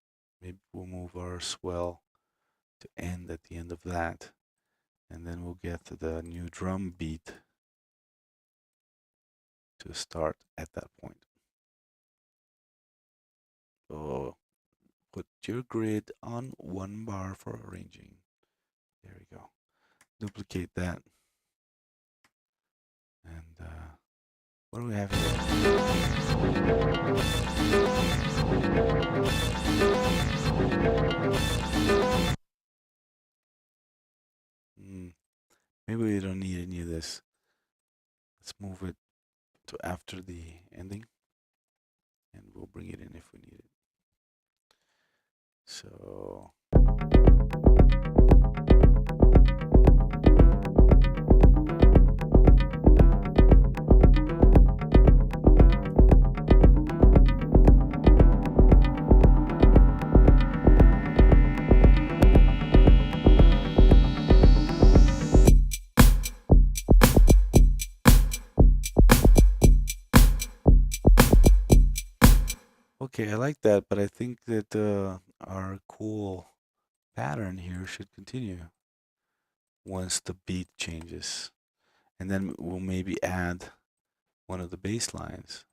[SPEAKER 1] Maybe we'll move our swell to end at the end of that. And then we'll get to the new drum beat to start at that point. So put your grid on 1 bar for arranging. There we go. Duplicate that. And what do we have here? Maybe we don't need any of this. Let's move it to after the ending. And we'll bring it in if we need it. So okay, I like that, but I think that our cool pattern here should continue once the beat changes. And then we'll maybe add one of the bass lines.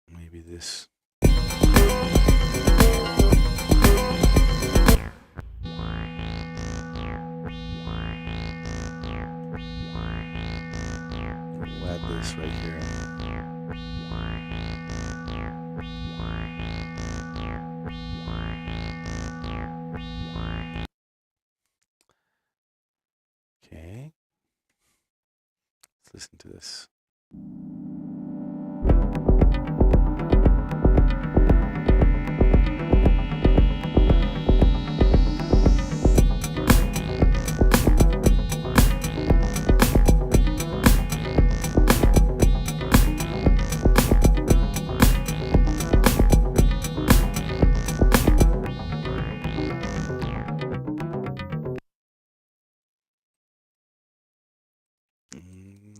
[SPEAKER 1] Maybe this. We'll add this right here. Okay. Let's listen to this.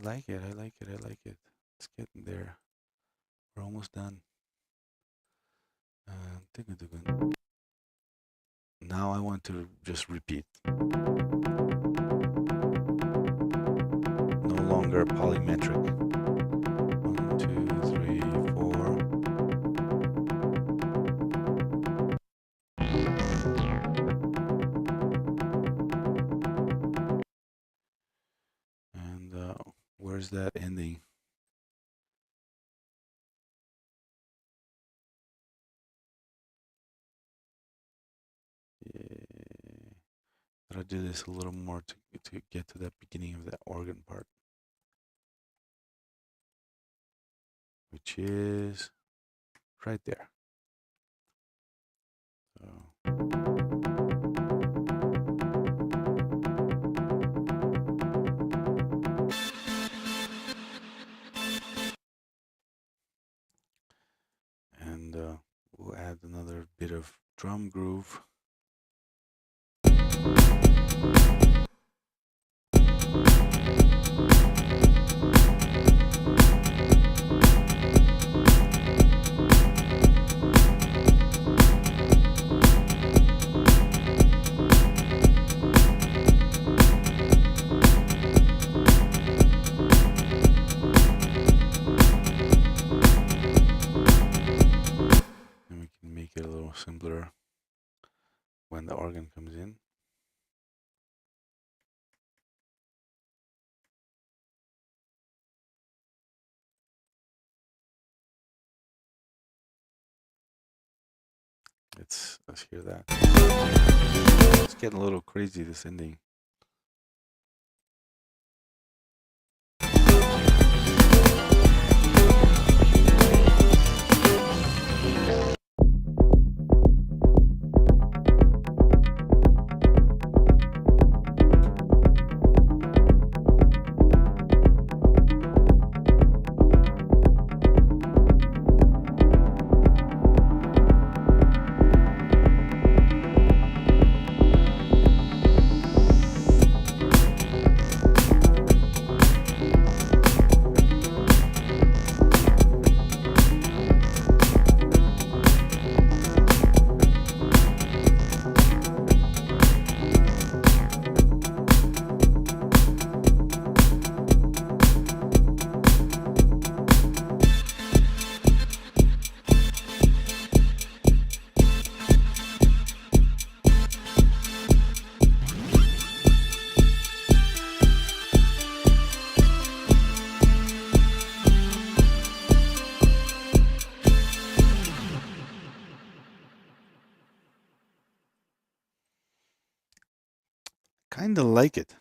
[SPEAKER 1] Like it, I like it, I like it. It's getting there. We're almost done. Now I want to just repeat. No longer polymetric. 1, 2, 3, 4. And where's that ending? Yeah. Gotta do this a little more to get to that beginning of that organ part, which is right there. So. add another bit of drum groove. And we can make it a little simpler when the organ comes in. Let's hear that. It's getting a little crazy, this ending. Kind of like it.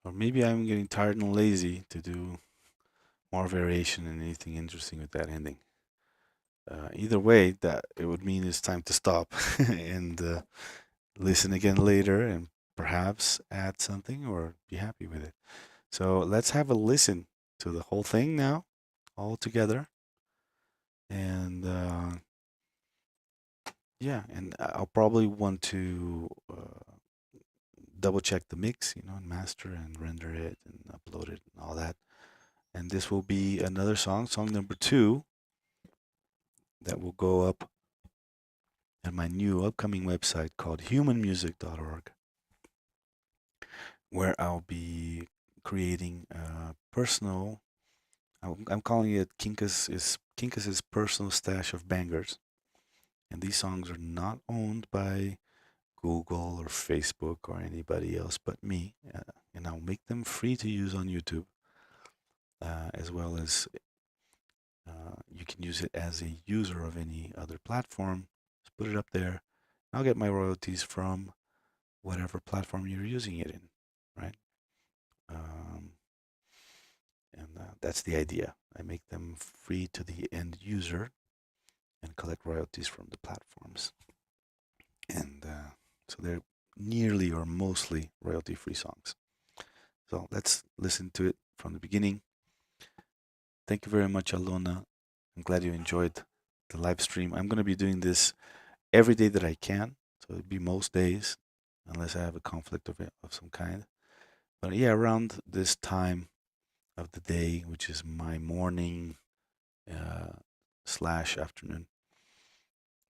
[SPEAKER 1] Or maybe I'm getting tired and lazy to do more variation and anything interesting with that ending. Either way, that it would mean it's time to stop and listen again later and perhaps add something or be happy with it. So let's have a listen to the whole thing now, all together. And yeah, and I'll probably want to double check the mix, and master and render it and upload it and all that. And this will be another song number 2, that will go up at my new upcoming website called humanmusic.org, where I'll be creating a personal, I'm calling it Kinkas' personal stash of bangers. And these songs are not owned by Google or Facebook or anybody else but me. And I'll make them free to use on YouTube, as well as you can use it as a user of any other platform. Just put it up there. I'll get my royalties from whatever platform you're using it in, right? Um, and that's the idea. I make them free to the end user and collect royalties from the platforms. And so they're nearly or mostly royalty-free songs. So let's listen to it from the beginning. Thank you very much, Alona. I'm glad you enjoyed the live stream. I'm going to be doing this every day that I can. So it'd be most days, unless I have a conflict of some kind. But yeah, around this time of the day, which is my morning / afternoon,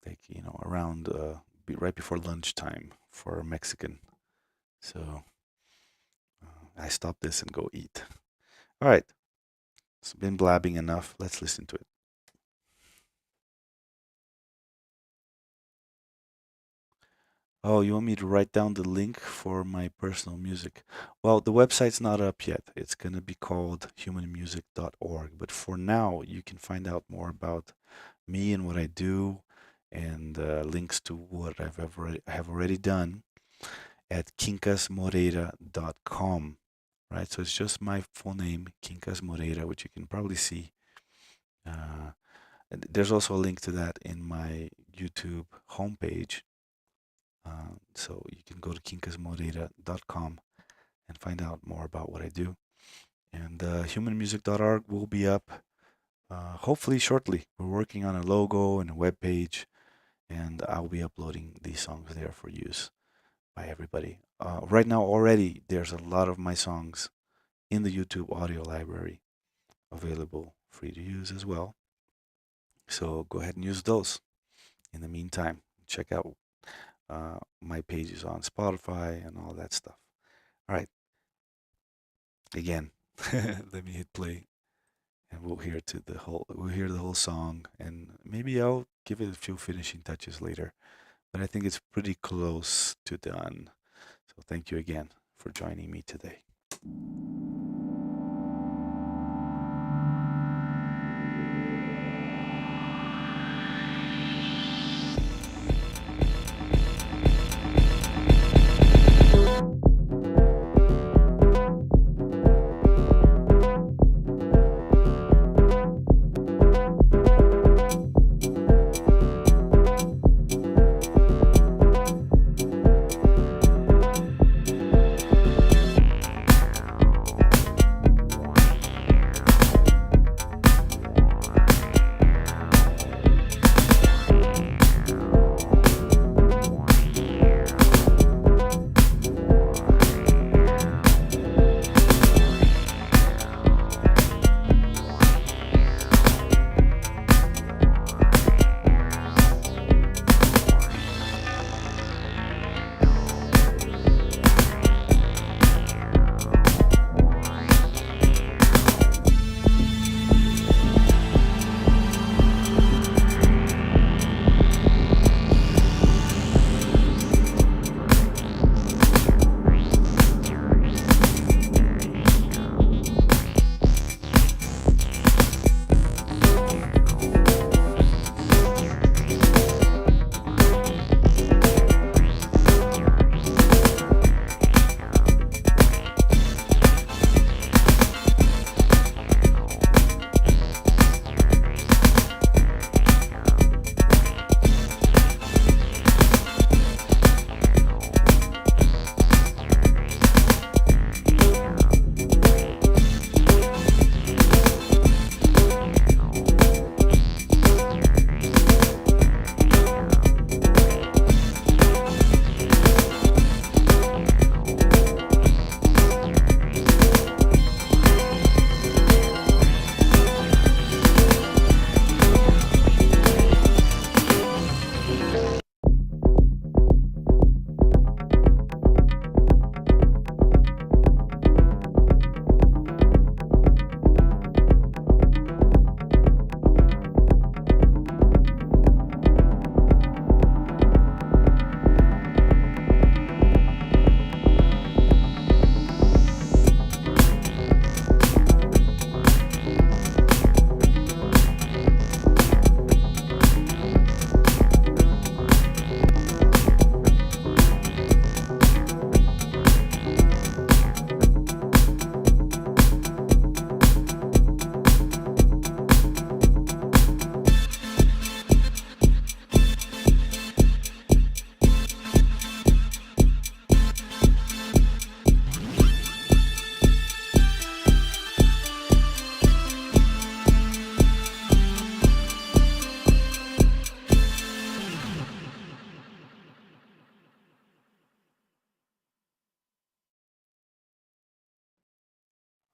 [SPEAKER 1] like, around right before lunchtime for a Mexican. So I stop this and go eat. All right. It's been blabbing enough. Let's listen to it. Oh, you want me to write down the link for my personal music? Well, the website's not up yet. It's going to be called humanmusic.org. But for now, you can find out more about me and what I do, and links to what I have already done at quincasmoreira.com. Right? So it's just my full name, Quincas Moreira, which you can probably see. And there's also a link to that in my YouTube homepage. So you can go to quincasmoreira.com and find out more about what I do. And humanmusic.org will be up hopefully shortly. We're working on a logo and a web page. and I'll be uploading these songs there for use by everybody. Right now, already there's a lot of my songs in the YouTube audio library available free to use as well. So go ahead and use those. In the meantime, check out my pages on Spotify and all that stuff. All right, again, let me hit play, and we'll hear the whole song, and maybe I'll give it a few finishing touches later. But I think it's pretty close to done. So thank you again for joining me today.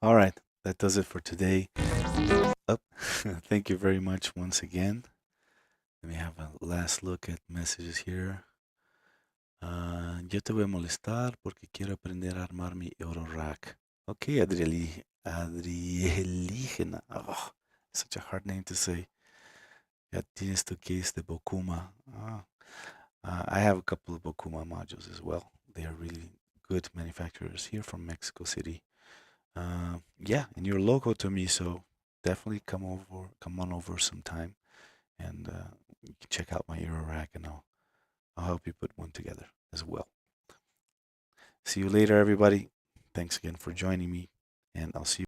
[SPEAKER 1] All right, that does it for today. Up. Thank you very much once again. Let me have a last look at messages here. Yo te voy a molestar porque quiero aprender a armar mi Eurorack. Okay, Adrieligena. Oh, such a hard name to say. Ya tienes tu case de Bokuma. I have a couple of Bokuma modules as well. They are really good manufacturers here from Mexico City. Yeah, and you're local to me, so definitely come on over sometime, and you can check out my Eurorack, and I'll help you put one together as well. See you later, everybody. Thanks again for joining me, and I'll see you.